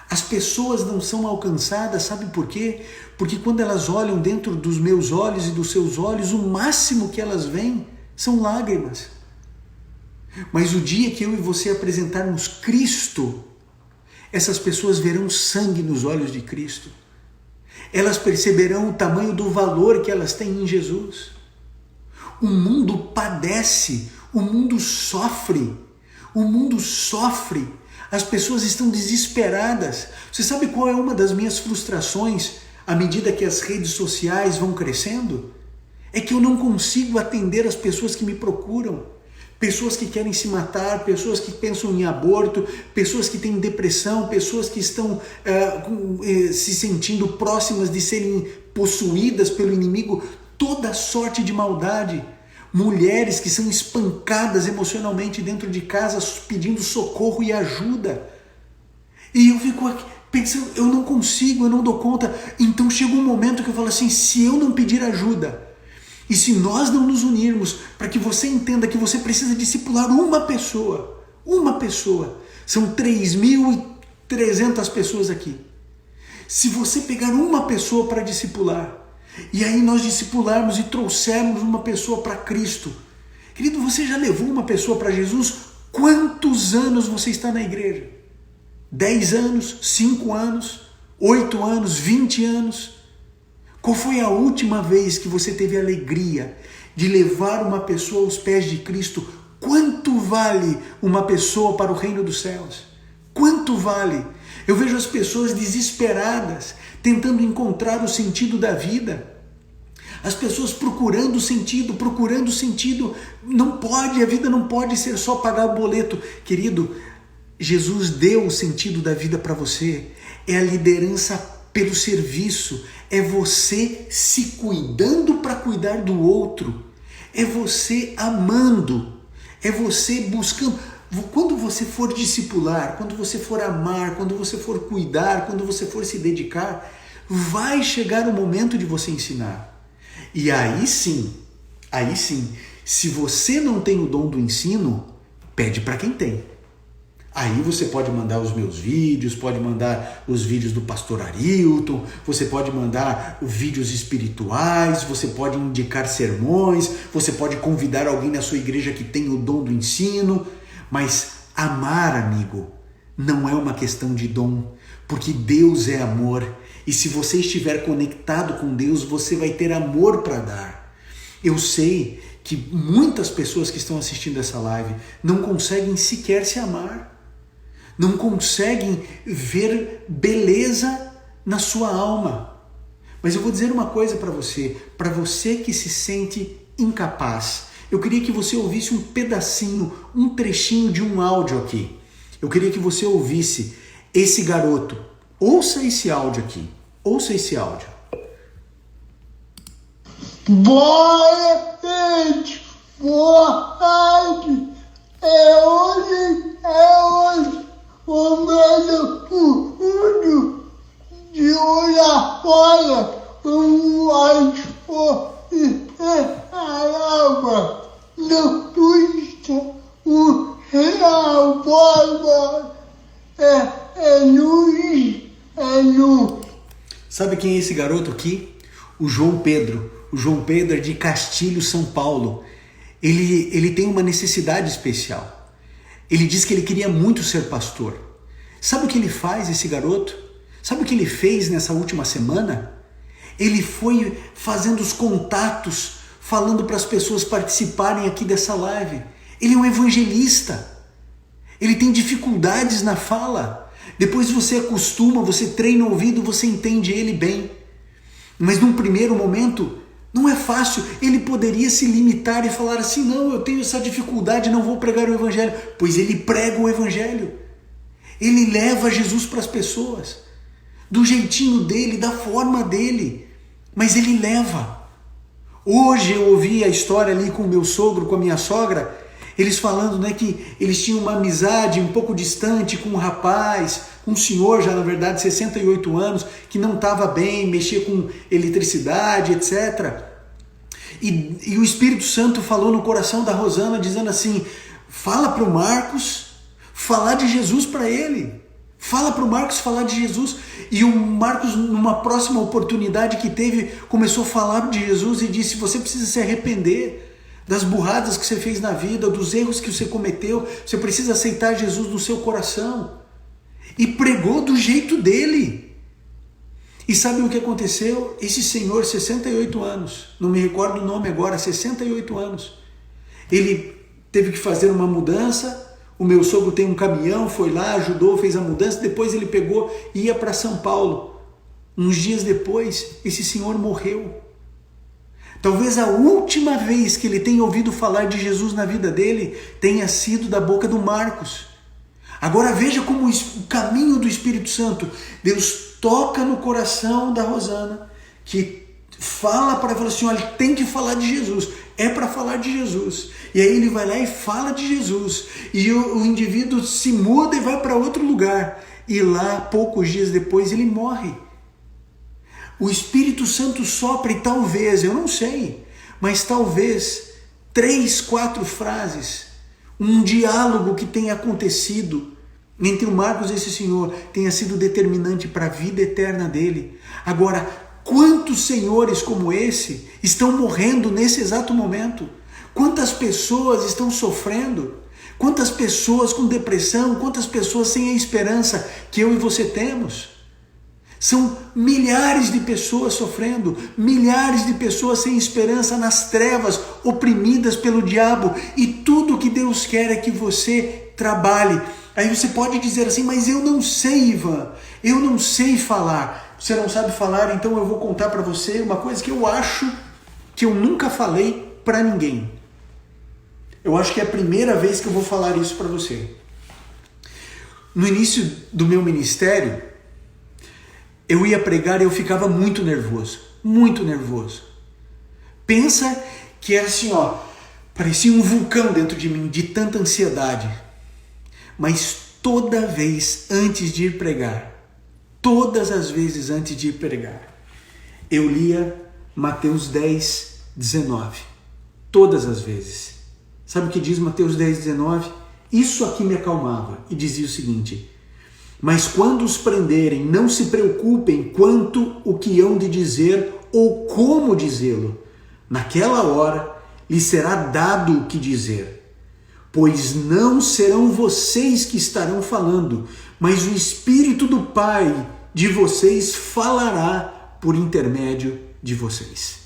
As pessoas não são alcançadas, sabe por quê? Porque quando elas olham dentro dos meus olhos e dos seus olhos, o máximo que elas veem são lágrimas. Mas o dia que eu e você apresentarmos Cristo, essas pessoas verão sangue nos olhos de Cristo. Elas perceberão o tamanho do valor que elas têm em Jesus. O mundo padece, o mundo sofre, as pessoas estão desesperadas. Você sabe qual é uma das minhas frustrações? à medida que as redes sociais vão crescendo, é que eu não consigo atender as pessoas que me procuram. Pessoas que querem se matar, pessoas que pensam em aborto, pessoas que têm depressão, pessoas que estão se sentindo próximas de serem possuídas pelo inimigo, toda sorte de maldade. Mulheres que são espancadas emocionalmente dentro de casa, pedindo socorro e ajuda. E eu fico aqui pensando, eu não consigo, eu não dou conta. Então chega um momento que eu falo assim, se eu não pedir ajuda, e se nós não nos unirmos para que você entenda que você precisa discipular uma pessoa, são 3.300 pessoas aqui. Se você pegar uma pessoa para discipular, e aí nós discipularmos e trouxermos uma pessoa para Cristo, querido, você já levou uma pessoa para Jesus? Quantos anos você está na igreja? 10 anos, 5 anos, 8 anos, 20 anos? Qual foi a última vez que você teve a alegria de levar uma pessoa aos pés de Cristo? Quanto vale uma pessoa para o reino dos céus? Quanto vale? Eu vejo as pessoas desesperadas, tentando encontrar o sentido da vida. As pessoas procurando sentido. Não pode, a vida não pode ser só pagar o boleto. Querido, Jesus deu o sentido da vida para você. É a liderança pelo serviço, é você se cuidando para cuidar do outro, é você amando, é você buscando. Quando você for discipular, quando você for amar, quando você for cuidar, quando você for se dedicar, vai chegar o momento de você ensinar. E aí sim, se você não tem o dom do ensino, pede para quem tem. Aí você pode mandar os meus vídeos, pode mandar os vídeos do pastor Arilton, você pode mandar vídeos espirituais, você pode indicar sermões, você pode convidar alguém na sua igreja que tem o dom do ensino, mas amar, amigo, não é uma questão de dom, porque Deus é amor, e se você estiver conectado com Deus, você vai ter amor para dar. Eu sei que muitas pessoas que estão assistindo essa live não conseguem sequer se amar, não conseguem ver beleza na sua alma. Mas eu vou dizer uma coisa para você que se sente incapaz, eu queria que você ouvisse um pedacinho, um trechinho de um áudio aqui. Eu queria que você ouvisse esse garoto. Ouça esse áudio aqui, ouça esse áudio. Boa noite, boa tarde, é hoje. O meu futuro de olhar fora o acho e palavra no Twitter, o real forma é Luiz. Sabe quem é esse garoto aqui? O João Pedro. O João Pedro é de Castilho, São Paulo. Ele tem uma necessidade especial. Ele diz que ele queria muito ser pastor. Sabe o que ele faz, esse garoto? Sabe o que ele fez nessa última semana? Ele foi fazendo os contatos, falando para as pessoas participarem aqui dessa live. Ele é um evangelista. Ele tem dificuldades na fala. Depois você acostuma, você treina o ouvido, você entende ele bem. Mas num primeiro momento, não é fácil. Ele poderia se limitar e falar assim, não, eu tenho essa dificuldade, não vou pregar o evangelho. Pois ele prega o evangelho. Ele leva Jesus para as pessoas. Do jeitinho dele, da forma dele. Mas ele leva. Hoje eu ouvi a história ali com o meu sogro, com a minha sogra, eles falando, né, que eles tinham uma amizade um pouco distante com um rapaz, um senhor já na verdade 68 anos, que não estava bem, mexia com eletricidade, etc. E o Espírito Santo falou no coração da Rosana, dizendo assim, fala para o Marcos falar de Jesus para ele. Fala para o Marcos falar de Jesus. E o Marcos, numa próxima oportunidade que teve, começou a falar de Jesus e disse, você precisa se arrepender das burradas que você fez na vida, dos erros que você cometeu, você precisa aceitar Jesus no seu coração. E pregou do jeito dele. E sabe o que aconteceu? Esse senhor, 68 anos, não me recordo o nome agora, 68 anos, ele teve que fazer uma mudança. O meu sogro tem um caminhão, foi lá, ajudou, fez a mudança, depois ele pegou e ia para São Paulo. uns dias depois, esse senhor morreu. Talvez a última vez que ele tenha ouvido falar de Jesus na vida dele tenha sido da boca do Marcos. Agora veja como o caminho do Espírito Santo, Deus toca no coração da Rosana, que fala para ela assim, olha, tem que falar de Jesus, é para falar de Jesus. E aí ele vai lá e fala de Jesus, e o indivíduo se muda e vai para outro lugar, e lá, poucos dias depois, ele morre. O Espírito Santo sopra e talvez, eu não sei, mas talvez 3, 4 frases, um diálogo que tenha acontecido entre o Marcos e esse senhor tenha sido determinante para a vida eterna dele. Agora, quantos senhores como esse estão morrendo nesse exato momento? Quantas pessoas estão sofrendo? Quantas pessoas com depressão? Quantas pessoas sem a esperança que eu e você temos? São milhares de pessoas sofrendo, milhares de pessoas sem esperança nas trevas, oprimidas pelo diabo. E tudo que Deus quer é que você trabalhe. Aí você pode dizer assim, mas eu não sei, Ivan, eu não sei falar. Você não sabe falar, então eu vou contar para você uma coisa que eu acho que eu nunca falei para ninguém. Eu acho que é a primeira vez que eu vou falar isso para você. No início do meu ministério, eu ia pregar e eu ficava muito nervoso. Muito nervoso. Pensa que era assim, ó, parecia um vulcão dentro de mim, de tanta ansiedade. Mas toda vez antes de ir pregar, todas as vezes antes de ir pregar, eu lia Mateus 10, 19. Todas as vezes. Sabe o que diz Mateus 10, 19? Isso aqui me acalmava e dizia o seguinte: mas quando os prenderem, não se preocupem quanto o que hão de dizer ou como dizê-lo. Naquela hora lhes será dado o que dizer. Pois não serão vocês que estarão falando, mas o Espírito do Pai de vocês falará por intermédio de vocês.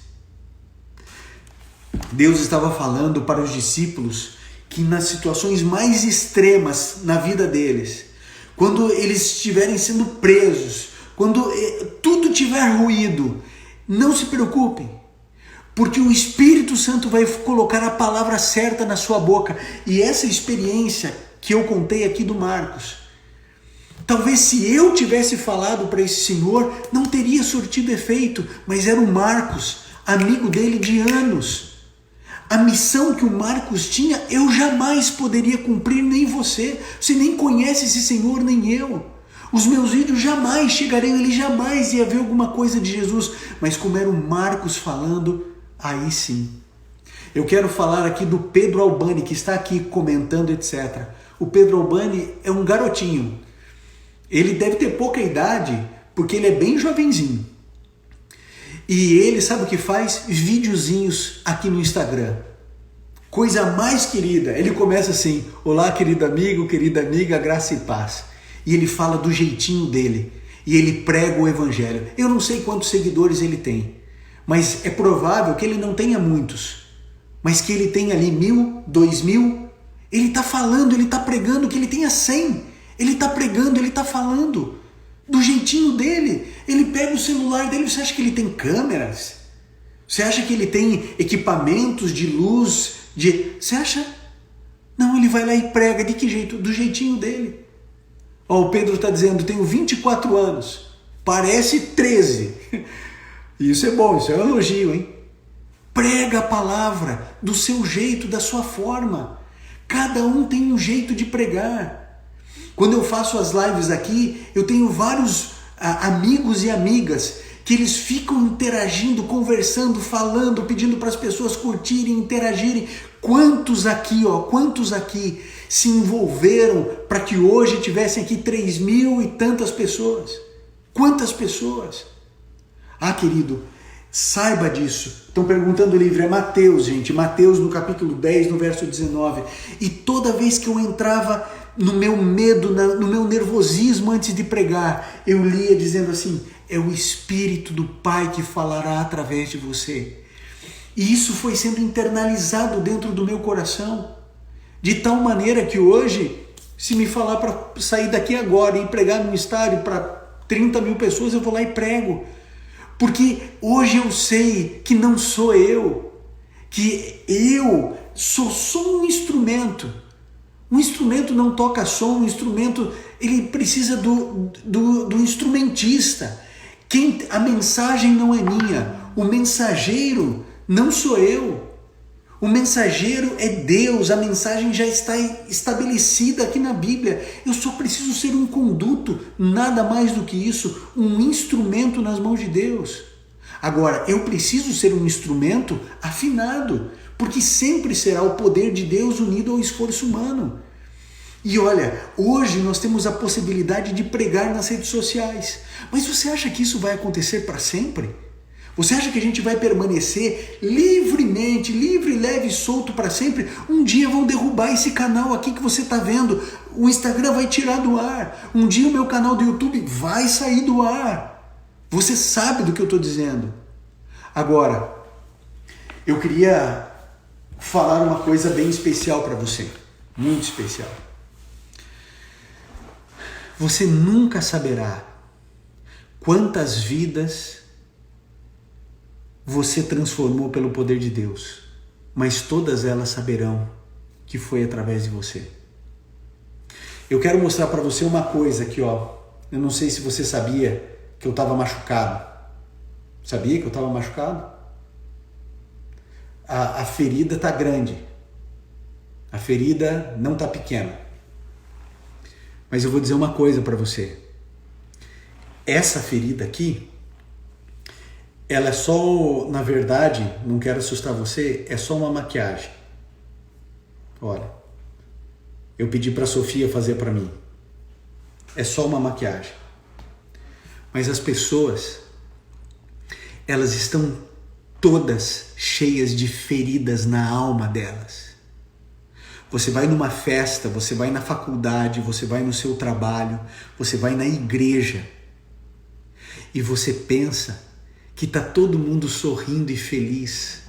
Deus estava falando para os discípulos que nas situações mais extremas na vida deles, quando eles estiverem sendo presos, quando tudo tiver ruído, não se preocupem, porque o Espírito Santo vai colocar a palavra certa na sua boca. E essa experiência que eu contei aqui do Marcos, talvez se eu tivesse falado para esse senhor, não teria surtido efeito, mas era o Marcos, amigo dele de anos. A missão que o Marcos tinha, eu jamais poderia cumprir, nem você. Você nem conhece esse senhor, nem eu. Os meus vídeos jamais chegariam, ele jamais ia ver alguma coisa de Jesus. Mas como era o Marcos falando, aí sim. Eu quero falar aqui do Pedro Albani, que está aqui comentando, etc. O Pedro Albani é um garotinho. Ele deve ter pouca idade, porque ele é bem jovenzinho. E ele, sabe o que faz? Videozinhos aqui no Instagram. Coisa mais querida. Ele começa assim: olá, querido amigo, querida amiga, graça e paz. E ele fala do jeitinho dele. E ele prega o evangelho. Eu não sei quantos seguidores ele tem, mas é provável que ele não tenha muitos. Mas que ele tenha ali 1.000, 2.000. Ele está falando, ele está pregando, que ele tenha 100. Ele está pregando, ele está falando do jeitinho dele. Ele pega o celular dele. Você acha que ele tem câmeras? Você acha que ele tem equipamentos de luz? Você acha? Não, ele vai lá e prega. De que jeito? Do jeitinho dele. Ó, o Pedro está dizendo: tenho 24 anos. Parece 13. Isso é bom, isso é um elogio, hein? Prega a palavra do seu jeito, da sua forma. Cada um tem um jeito de pregar. Quando eu faço as lives aqui, eu tenho vários amigos e amigas que eles ficam interagindo, conversando, falando, pedindo para as pessoas curtirem, interagirem. Quantos aqui se envolveram para que hoje tivessem aqui 3.000 e tantas pessoas? Quantas pessoas? Ah, querido, saiba disso. Estão perguntando o livro, é Mateus, gente. Mateus no capítulo 10, no verso 19. E toda vez que eu entrava no meu medo, no meu nervosismo antes de pregar, eu lia dizendo assim: é o Espírito do Pai que falará através de você. E isso foi sendo internalizado dentro do meu coração, de tal maneira que hoje, se me falar para sair daqui agora e pregar num estádio para 30 mil pessoas, eu vou lá e prego. Porque hoje eu sei que não sou eu, que eu sou só um instrumento. Um instrumento não toca som, um instrumento ele precisa do instrumentista. A mensagem não é minha, o mensageiro não sou eu. O mensageiro é Deus, a mensagem já está estabelecida aqui na Bíblia. Eu só preciso ser um conduto, nada mais do que isso, um instrumento nas mãos de Deus. Agora, eu preciso ser um instrumento afinado, porque sempre será o poder de Deus unido ao esforço humano. E olha, hoje nós temos a possibilidade de pregar nas redes sociais. Mas você acha que isso vai acontecer para sempre? Você acha que a gente vai permanecer livremente, livre, leve e solto para sempre? Um dia vão derrubar esse canal aqui que você está vendo. O Instagram vai tirar do ar. Um dia o meu canal do YouTube vai sair do ar. Você sabe do que eu estou dizendo. Agora, eu queria falar uma coisa bem especial para você. Muito especial. Você nunca saberá quantas vidas você transformou pelo poder de Deus, mas todas elas saberão que foi através de você. Eu quero mostrar para você uma coisa aqui, ó. Eu não sei se você sabia que eu estava machucado. Sabia que eu estava machucado? A ferida está grande. A ferida não está pequena. Mas eu vou dizer uma coisa para você. Essa ferida aqui, ela é só, na verdade, não quero assustar você, é só uma maquiagem. Olha, eu pedi para a Sofia fazer para mim. É só uma maquiagem. Mas as pessoas, elas estão todas cheias de feridas na alma delas. Você vai numa festa, você vai na faculdade, você vai no seu trabalho, você vai na igreja e você pensa que está todo mundo sorrindo e feliz,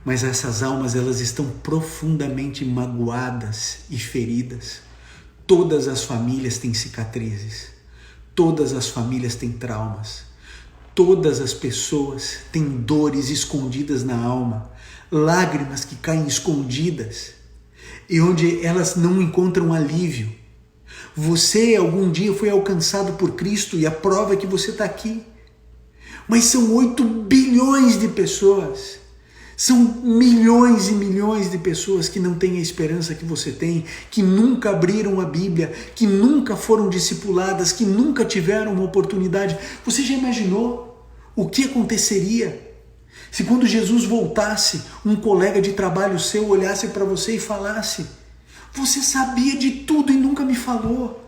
mas essas almas elas estão profundamente magoadas e feridas. Todas as famílias têm cicatrizes, todas as famílias têm traumas, todas as pessoas têm dores escondidas na alma, lágrimas que caem escondidas e onde elas não encontram alívio. Você algum dia foi alcançado por Cristo e a prova é que você está aqui. Mas são 8 bilhões de pessoas, são milhões e milhões de pessoas que não têm a esperança que você tem, que nunca abriram a Bíblia, que nunca foram discipuladas, que nunca tiveram uma oportunidade. Você já imaginou o que aconteceria se quando Jesus voltasse, um colega de trabalho seu olhasse para você e falasse: você sabia de tudo e nunca me falou.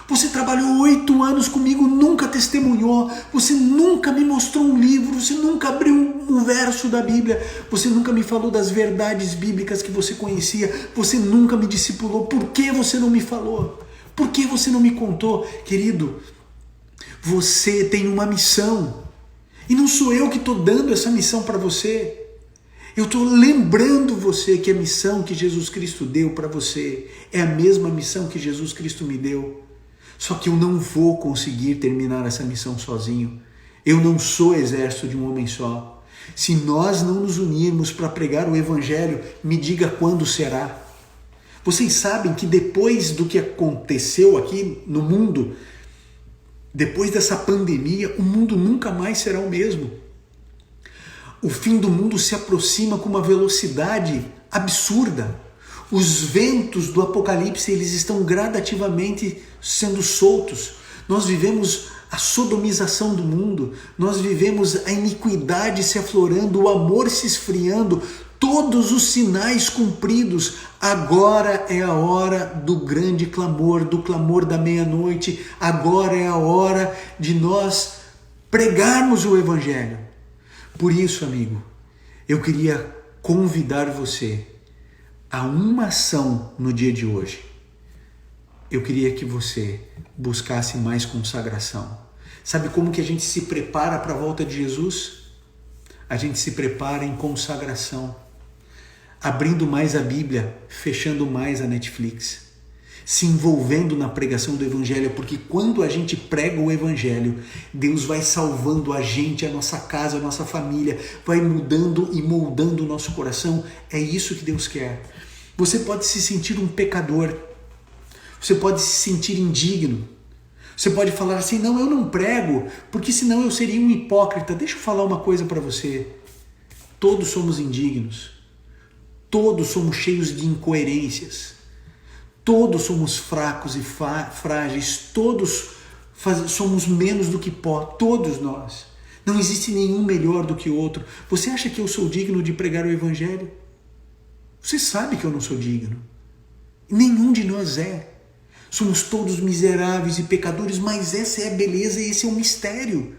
Você trabalhou 8 anos comigo, nunca testemunhou. Você nunca me mostrou um livro, você nunca abriu um verso da Bíblia. Você nunca me falou das verdades bíblicas que você conhecia. Você nunca me discipulou. Por que você não me falou? Por que você não me contou? Querido, você tem uma missão. E não sou eu que estou dando essa missão para você. Eu estou lembrando você que a missão que Jesus Cristo deu para você é a mesma missão que Jesus Cristo me deu. Só que eu não vou conseguir terminar essa missão sozinho. Eu não sou exército de um homem só. Se nós não nos unirmos para pregar o Evangelho, me diga quando será. Vocês sabem que depois do que aconteceu aqui no mundo, depois dessa pandemia, o mundo nunca mais será o mesmo. O fim do mundo se aproxima com uma velocidade absurda. Os ventos do Apocalipse, eles estão gradativamente sendo soltos. Nós vivemos a sodomização do mundo, nós vivemos a iniquidade se aflorando, o amor se esfriando, todos os sinais cumpridos. Agora é a hora do grande clamor, do clamor da meia-noite. Agora é a hora de nós pregarmos o Evangelho. Por isso, amigo, eu queria convidar você a uma ação no dia de hoje. Eu queria que você buscasse mais consagração. Sabe como que a gente se prepara para a volta de Jesus? A gente se prepara em consagração, abrindo mais a Bíblia, fechando mais a Netflix. se envolvendo na pregação do Evangelho, porque quando a gente prega o Evangelho, Deus vai salvando a gente, a nossa casa, a nossa família, vai mudando e moldando o nosso coração. É isso que Deus quer. Você pode se sentir um pecador, você pode se sentir indigno, você pode falar assim, não, eu não prego, porque senão eu seria um hipócrita. Deixa eu falar uma coisa para você. Todos somos indignos, todos somos cheios de incoerências, todos somos fracos e frágeis, todos somos menos do que pó, todos nós. Não existe nenhum melhor do que o outro. Você acha que eu sou digno de pregar o Evangelho? Você sabe que eu não sou digno. Nenhum de nós é. Somos todos miseráveis e pecadores, mas essa é a beleza e esse é o mistério.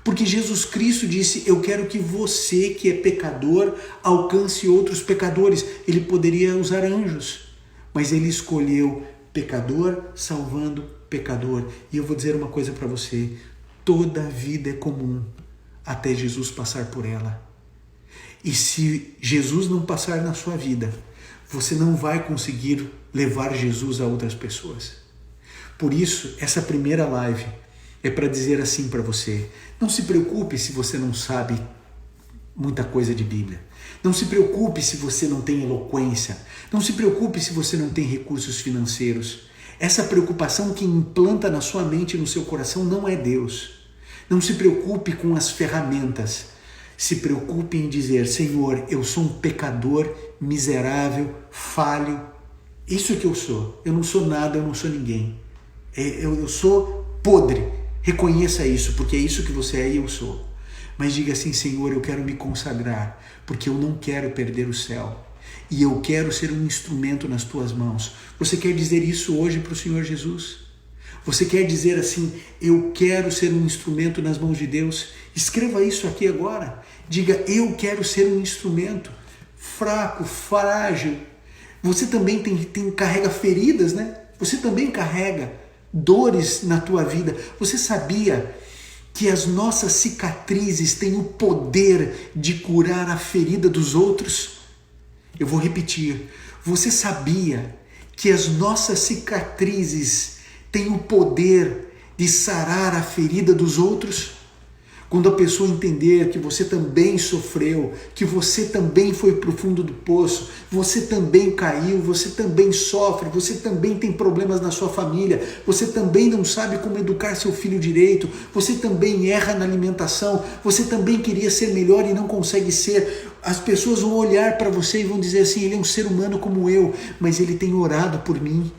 Porque Jesus Cristo disse, eu quero que você que é pecador alcance outros pecadores. Ele poderia usar anjos, mas ele escolheu pecador salvando pecador. E eu vou dizer uma coisa para você, toda a vida é comum até Jesus passar por ela. E se Jesus não passar na sua vida, você não vai conseguir levar Jesus a outras pessoas. Por isso, essa primeira live é para dizer assim para você, não se preocupe se você não sabe muita coisa de Bíblia. Não se preocupe se você não tem eloquência. Não se preocupe se você não tem recursos financeiros. Essa preocupação que implanta na sua mente e no seu coração não é Deus. Não se preocupe com as ferramentas. Se preocupe em dizer, Senhor, eu sou um pecador, miserável, falho. Isso é que eu sou. Eu não sou nada, eu não sou ninguém. Eu sou podre. Reconheça isso, porque é isso que você é e eu sou. Mas diga assim, Senhor, eu quero me consagrar, porque eu não quero perder o céu. E eu quero ser um instrumento nas tuas mãos. Você quer dizer isso hoje para o Senhor Jesus? Você quer dizer assim, eu quero ser um instrumento nas mãos de Deus? Escreva isso aqui agora. Diga, eu quero ser um instrumento fraco, frágil. Você também carrega feridas, né? Você também carrega dores na tua vida. Você sabia que as nossas cicatrizes têm o poder de curar a ferida dos outros? Eu vou repetir. Você sabia que as nossas cicatrizes têm o poder de sarar a ferida dos outros? Quando a pessoa entender que você também sofreu, que você também foi para o fundo do poço, você também caiu, você também sofre, você também tem problemas na sua família, você também não sabe como educar seu filho direito, você também erra na alimentação, você também queria ser melhor e não consegue ser. As pessoas vão olhar para você e vão dizer assim, ele é um ser humano como eu, mas ele tem orado por mim.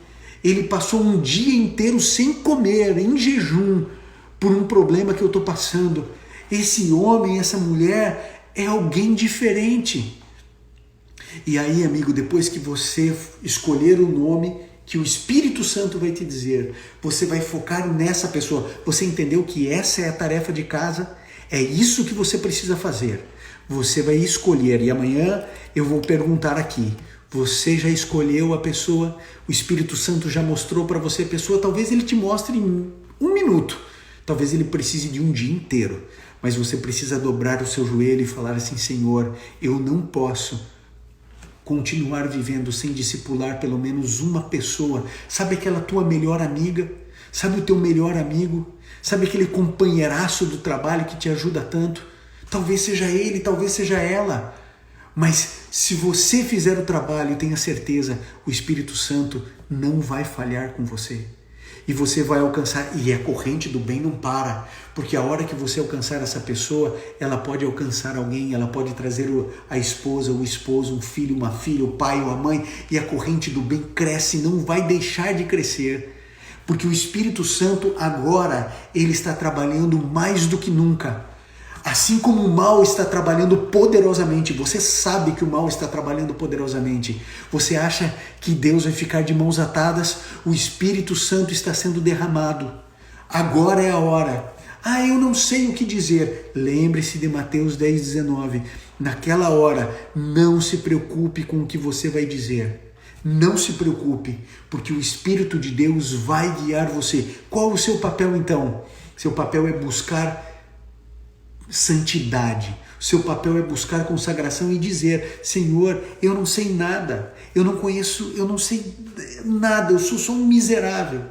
Ele passou um dia inteiro sem comer, em jejum, por um problema que eu estou passando. Esse homem, essa mulher é alguém diferente. E aí, amigo, depois que você escolher o nome que o Espírito Santo vai te dizer, você vai focar nessa pessoa. Você entendeu que essa é a tarefa de casa? É isso que você precisa fazer. Você vai escolher, e amanhã eu vou perguntar aqui, você já escolheu a pessoa? O Espírito Santo já mostrou para você a pessoa? Talvez ele te mostre em 1 minuto, talvez ele precise de um dia inteiro, mas você precisa dobrar o seu joelho e falar assim, Senhor, eu não posso continuar vivendo sem discipular pelo menos uma pessoa. Sabe aquela tua melhor amiga? Sabe o teu melhor amigo? Sabe aquele companheiraço do trabalho que te ajuda tanto? Talvez seja ele, talvez seja ela. Mas se você fizer o trabalho, tenha certeza, o Espírito Santo não vai falhar com você. E você vai alcançar, e a corrente do bem não para, porque a hora que você alcançar essa pessoa, ela pode alcançar alguém, ela pode trazer a esposa, o esposo, um filho, uma filha, o pai ou a mãe, e a corrente do bem cresce, não vai deixar de crescer. Porque o Espírito Santo agora, ele está trabalhando mais do que nunca. Assim como o mal está trabalhando poderosamente, você sabe que o mal está trabalhando poderosamente. Você acha que Deus vai ficar de mãos atadas? O Espírito Santo está sendo derramado. Agora é a hora. Eu não sei o que dizer. Lembre-se de Mateus 10:19. Naquela hora, não se preocupe com o que você vai dizer. Não se preocupe, porque o Espírito de Deus vai guiar você. Qual o seu papel então? Seu papel é buscar santidade. O seu papel é buscar consagração e dizer: Senhor, eu não sei nada, eu não conheço, eu não sei nada, eu sou só um miserável.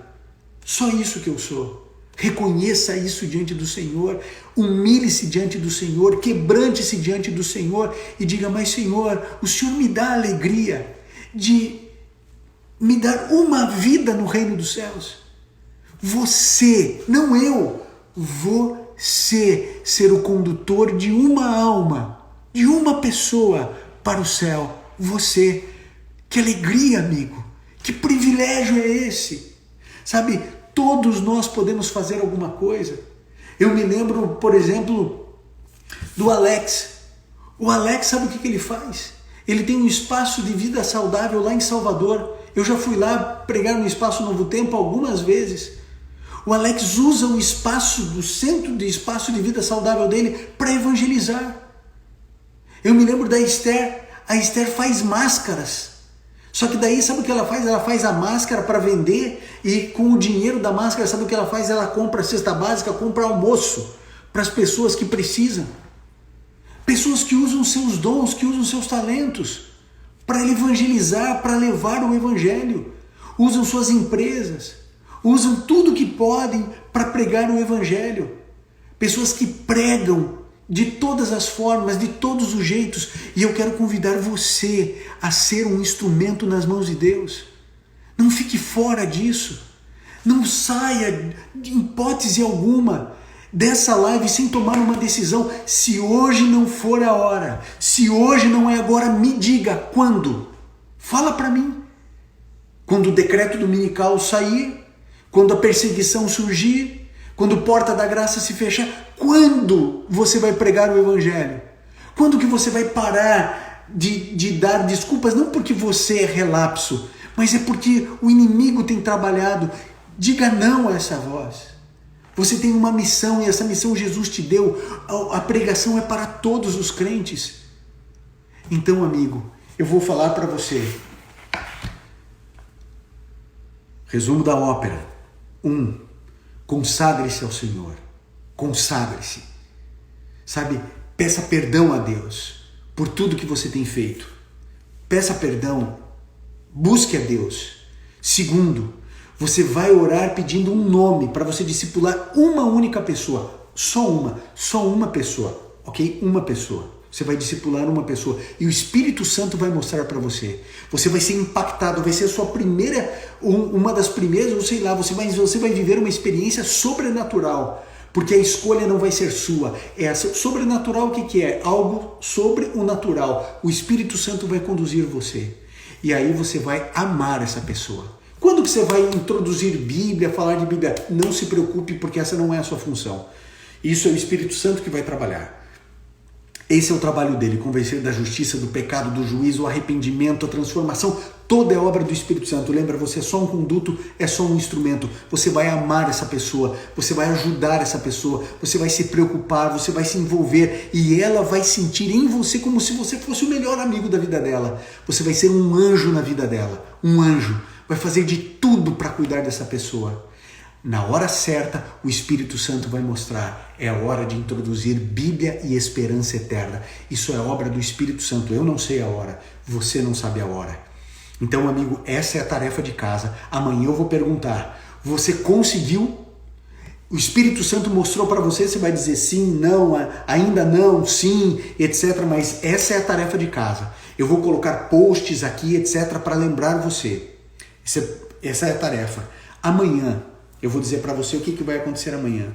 Só isso que eu sou. Reconheça isso diante do Senhor, humilhe-se diante do Senhor, quebrante-se diante do Senhor e diga: mas Senhor, o Senhor me dá a alegria de me dar uma vida no reino dos céus. Você, não eu, você ser o condutor de uma alma, de uma pessoa para o céu. Você, que alegria, amigo, que privilégio é esse? Sabe, todos nós podemos fazer alguma coisa. Eu me lembro, por exemplo, do Alex. O Alex, sabe o que ele faz? Ele tem um espaço de vida saudável lá em Salvador. Eu já fui lá pregar no Espaço Novo Tempo algumas vezes. O Alex usa o espaço do centro de espaço de vida saudável dele para evangelizar. Eu me lembro da Esther. A Esther faz máscaras. Só que daí, sabe o que ela faz? Ela faz a máscara para vender e com o dinheiro da máscara, sabe o que ela faz? Ela compra a cesta básica, compra almoço para as pessoas que precisam. Pessoas que usam seus dons, que usam seus talentos para evangelizar, para levar o evangelho. Usam suas empresas, usam tudo que podem para pregar o evangelho. Pessoas que pregam de todas as formas, de todos os jeitos. E eu quero convidar você a ser um instrumento nas mãos de Deus. Não fique fora disso. Não saia de hipótese alguma dessa live sem tomar uma decisão. Se hoje não for a hora, se hoje não é agora, me diga quando. Fala para mim. Quando o decreto dominical sair, quando a perseguição surgir, quando a porta da graça se fechar, quando você vai pregar o evangelho? Quando que você vai parar de dar desculpas? Não porque você é relapso, mas é porque o inimigo tem trabalhado. Diga não a essa voz. Você tem uma missão e essa missão Jesus te deu. A pregação é para todos os crentes. Então, amigo, eu vou falar para você. Resumo da ópera. 1. Consagre-se ao Senhor. Consagre-se. Sabe, peça perdão a Deus por tudo que você tem feito. Peça perdão. Busque a Deus. 2, você vai orar pedindo um nome para você discipular uma única pessoa. Só uma pessoa, ok? Uma pessoa. Você vai discipular uma pessoa e o Espírito Santo vai mostrar para você. Você vai ser impactado, vai ser a sua primeira, uma das primeiras, ou sei lá, você vai viver uma experiência sobrenatural. Porque a escolha não vai ser sua. Sobrenatural, o que é? Algo sobre o natural. O Espírito Santo vai conduzir você. E aí você vai amar essa pessoa. Quando que você vai introduzir Bíblia, falar de Bíblia? Não se preocupe, porque essa não é a sua função. Isso é o Espírito Santo que vai trabalhar. Esse é o trabalho dele, convencer da justiça, do pecado, do juízo, o arrependimento, a transformação. Toda é obra do Espírito Santo. Lembra, você é só um conduto, é só um instrumento. Você vai amar essa pessoa, você vai ajudar essa pessoa, você vai se preocupar, você vai se envolver e ela vai sentir em você como se você fosse o melhor amigo da vida dela. Você vai ser um anjo na vida dela, um anjo. Vai fazer de tudo para cuidar dessa pessoa. Na hora certa, o Espírito Santo vai mostrar. É a hora de introduzir Bíblia e esperança eterna. Isso é obra do Espírito Santo. Eu não sei a hora, você não sabe a hora. Então, amigo, essa é a tarefa de casa. Amanhã eu vou perguntar, você conseguiu? O Espírito Santo mostrou para você, você vai dizer sim, não, ainda não, sim, etc. Mas essa é a tarefa de casa. Eu vou colocar posts aqui, etc. para lembrar você. Essa é a tarefa. Amanhã, eu vou dizer para você o que vai acontecer amanhã.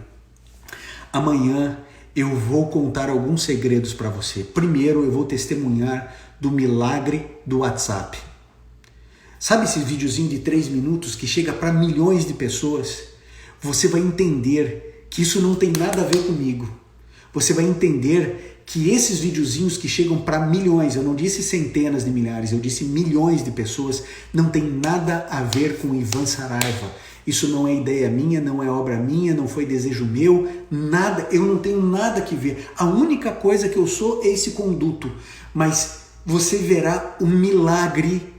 Amanhã eu vou contar alguns segredos para você. Primeiro, eu vou testemunhar do milagre do WhatsApp. Sabe esse videozinho de 3 minutos que chega para milhões de pessoas? Você vai entender que isso não tem nada a ver comigo. Você vai entender que esses videozinhos que chegam para milhões, eu não disse centenas de milhares, eu disse milhões de pessoas, não tem nada a ver com Ivan Saraiva. Isso não é ideia minha, não é obra minha, não foi desejo meu, nada, eu não tenho nada que ver. A única coisa que eu sou é esse conduto. Mas você verá um milagre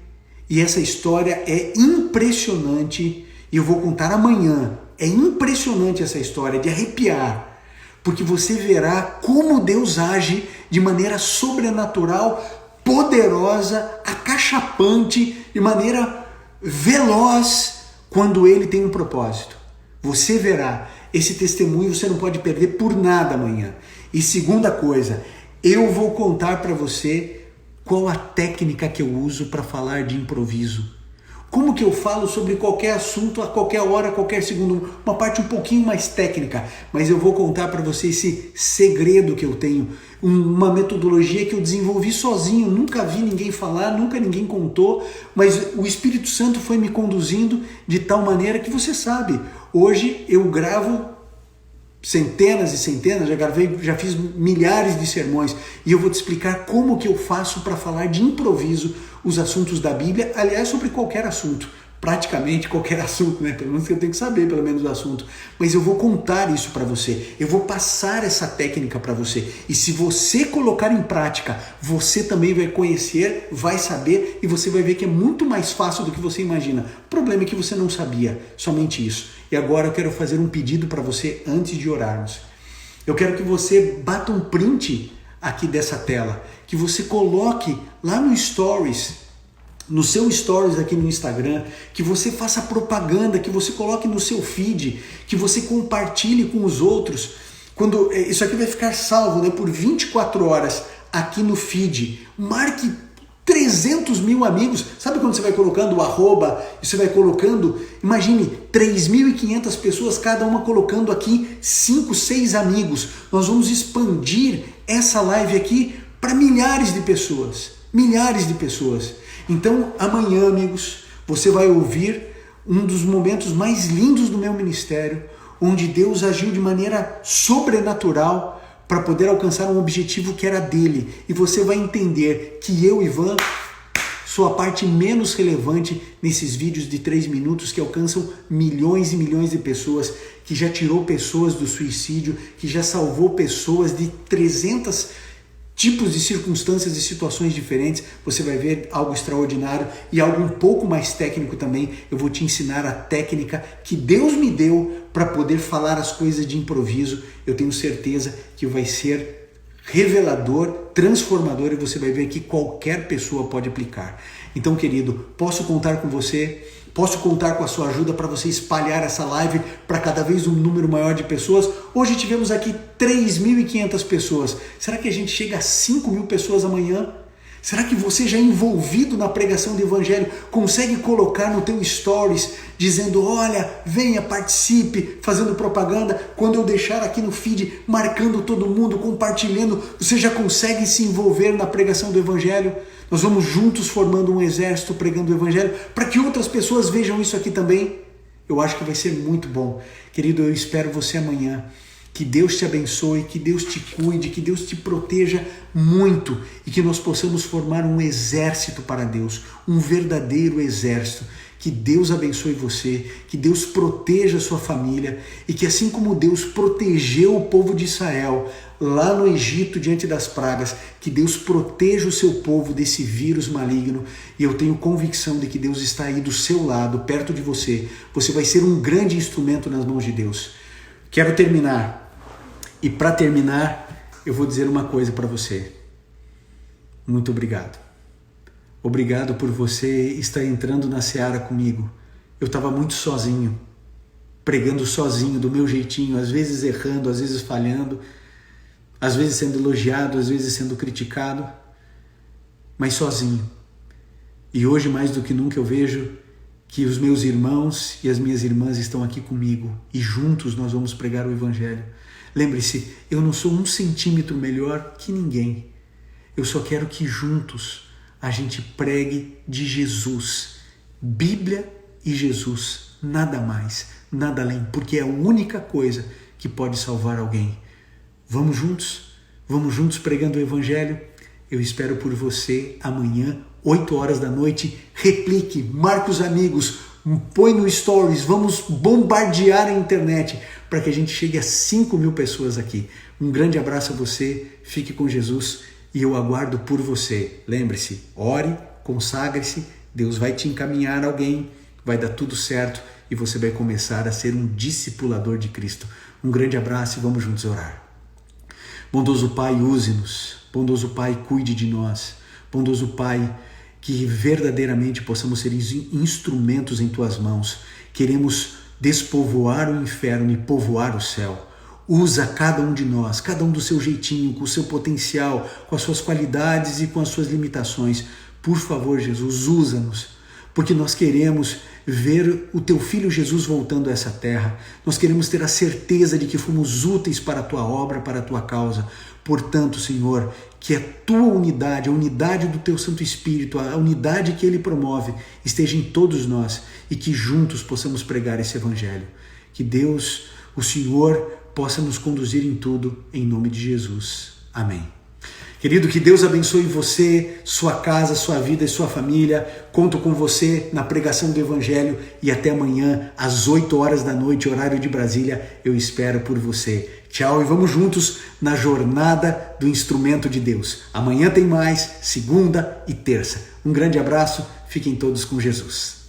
e essa história é impressionante e eu vou contar amanhã. É impressionante essa história, de arrepiar. porque você verá como Deus age de maneira sobrenatural, poderosa, acachapante, de maneira veloz, quando Ele tem um propósito. Você verá esse testemunho, você não pode perder por nada amanhã. E segunda coisa, eu vou contar para você qual a técnica que eu uso para falar de improviso. Como que eu falo sobre qualquer assunto, a qualquer hora, a qualquer segundo, uma parte um pouquinho mais técnica, mas eu vou contar para você esse segredo que eu tenho, uma metodologia que eu desenvolvi sozinho, nunca vi ninguém falar, nunca ninguém contou, mas o Espírito Santo foi me conduzindo de tal maneira que você sabe, hoje eu gravo centenas e centenas, já fiz milhares de sermões e eu vou te explicar como que eu faço para falar de improviso os assuntos da Bíblia, aliás, sobre qualquer assunto, praticamente qualquer assunto, né? Pelo menos eu tenho que saber pelo menos o assunto, mas eu vou contar isso para você, eu vou passar essa técnica para você e se você colocar em prática, você também vai conhecer, vai saber e você vai ver que é muito mais fácil do que você imagina. O problema é que você não sabia, somente isso. E agora eu quero fazer um pedido para você antes de orarmos. Eu quero que você bata um print aqui dessa tela, que você coloque lá no Stories, no seu Stories aqui no Instagram, que você faça propaganda, que você coloque no seu feed, que você compartilhe com os outros. Quando isso aqui vai ficar salvo, né, por 24 horas aqui no feed. Marque 300 mil amigos. Sabe quando você vai colocando o arroba e você vai colocando, imagine 3.500 pessoas, cada uma colocando aqui 5, 6 amigos. Nós vamos expandir essa live aqui para milhares de pessoas. Milhares de pessoas. Então amanhã, amigos, você vai ouvir um dos momentos mais lindos do meu ministério, onde Deus agiu de maneira sobrenatural para poder alcançar um objetivo que era dele. E você vai entender que eu, Ivan, sou a parte menos relevante nesses vídeos de 3 minutos que alcançam milhões e milhões de pessoas, que já tirou pessoas do suicídio, que já salvou pessoas de 300 tipos de circunstâncias e situações diferentes. Você vai ver algo extraordinário e algo um pouco mais técnico também. Eu vou te ensinar a técnica que Deus me deu para poder falar as coisas de improviso. Eu tenho certeza que vai ser revelador, transformador e você vai ver que qualquer pessoa pode aplicar. Então, querido, posso contar com você? Posso contar com a sua ajuda para você espalhar essa live para cada vez um número maior de pessoas? Hoje tivemos aqui 3.500 pessoas. Será que a gente chega a 5.000 pessoas amanhã? Será que você já envolvido na pregação do Evangelho consegue colocar no teu stories dizendo, olha, venha, participe, fazendo propaganda? Quando eu deixar aqui no feed, marcando todo mundo, compartilhando, você já consegue se envolver na pregação do Evangelho? Nós vamos juntos formando um exército pregando o Evangelho para que outras pessoas vejam isso aqui também. Eu acho que vai ser muito bom. Querido, eu espero você amanhã. Que Deus te abençoe, que Deus te cuide, que Deus te proteja muito e que nós possamos formar um exército para Deus, um verdadeiro exército. Que Deus abençoe você, que Deus proteja a sua família e que assim como Deus protegeu o povo de Israel lá no Egito diante das pragas, que Deus proteja o seu povo desse vírus maligno. E eu tenho convicção de que Deus está aí do seu lado, perto de você. Você vai ser um grande instrumento nas mãos de Deus. Quero terminar. E para terminar, eu vou dizer uma coisa para você. Muito obrigado. Obrigado por você estar entrando na seara comigo. Eu estava muito sozinho, pregando sozinho, do meu jeitinho, às vezes errando, às vezes falhando, às vezes sendo elogiado, às vezes sendo criticado, mas sozinho. E hoje, mais do que nunca, eu vejo que os meus irmãos e as minhas irmãs estão aqui comigo e juntos nós vamos pregar o Evangelho. Lembre-se, eu não sou 1 centímetro melhor que ninguém. Eu só quero que juntos a gente pregue de Jesus. Bíblia e Jesus. Nada mais, nada além, porque é a única coisa que pode salvar alguém. Vamos juntos? Vamos juntos pregando o Evangelho? Eu espero por você amanhã, 8 horas da noite. Replique, marque os amigos, põe no Stories, vamos bombardear a internet para que a gente chegue a 5.000 pessoas aqui. Um grande abraço a você, fique com Jesus e eu aguardo por você. Lembre-se, ore, consagre-se, Deus vai te encaminhar alguém, vai dar tudo certo e você vai começar a ser um discipulador de Cristo. Um grande abraço e vamos juntos orar. Bondoso Pai, use-nos. Bondoso Pai, cuide de nós. Bondoso Pai, que verdadeiramente possamos ser instrumentos em Tuas mãos. Queremos despovoar o inferno e povoar o céu. Usa cada um de nós, cada um do seu jeitinho, com o seu potencial, com as suas qualidades e com as suas limitações. Por favor, Jesus, usa-nos, porque nós queremos ver o Teu Filho Jesus voltando a essa terra. Nós queremos ter a certeza de que fomos úteis para a Tua obra, para a Tua causa. Portanto, Senhor, que a Tua unidade, a unidade do Teu Santo Espírito, a unidade que Ele promove, esteja em todos nós e que juntos possamos pregar esse Evangelho. Que Deus, o Senhor, possa nos conduzir em tudo, em nome de Jesus. Amém. Querido, que Deus abençoe você, sua casa, sua vida e sua família. Conto com você na pregação do Evangelho e até amanhã, às 8 horas da noite, horário de Brasília. Eu espero por você. Tchau e vamos juntos na jornada do instrumento de Deus. Amanhã tem mais, segunda e terça. Um grande abraço, fiquem todos com Jesus.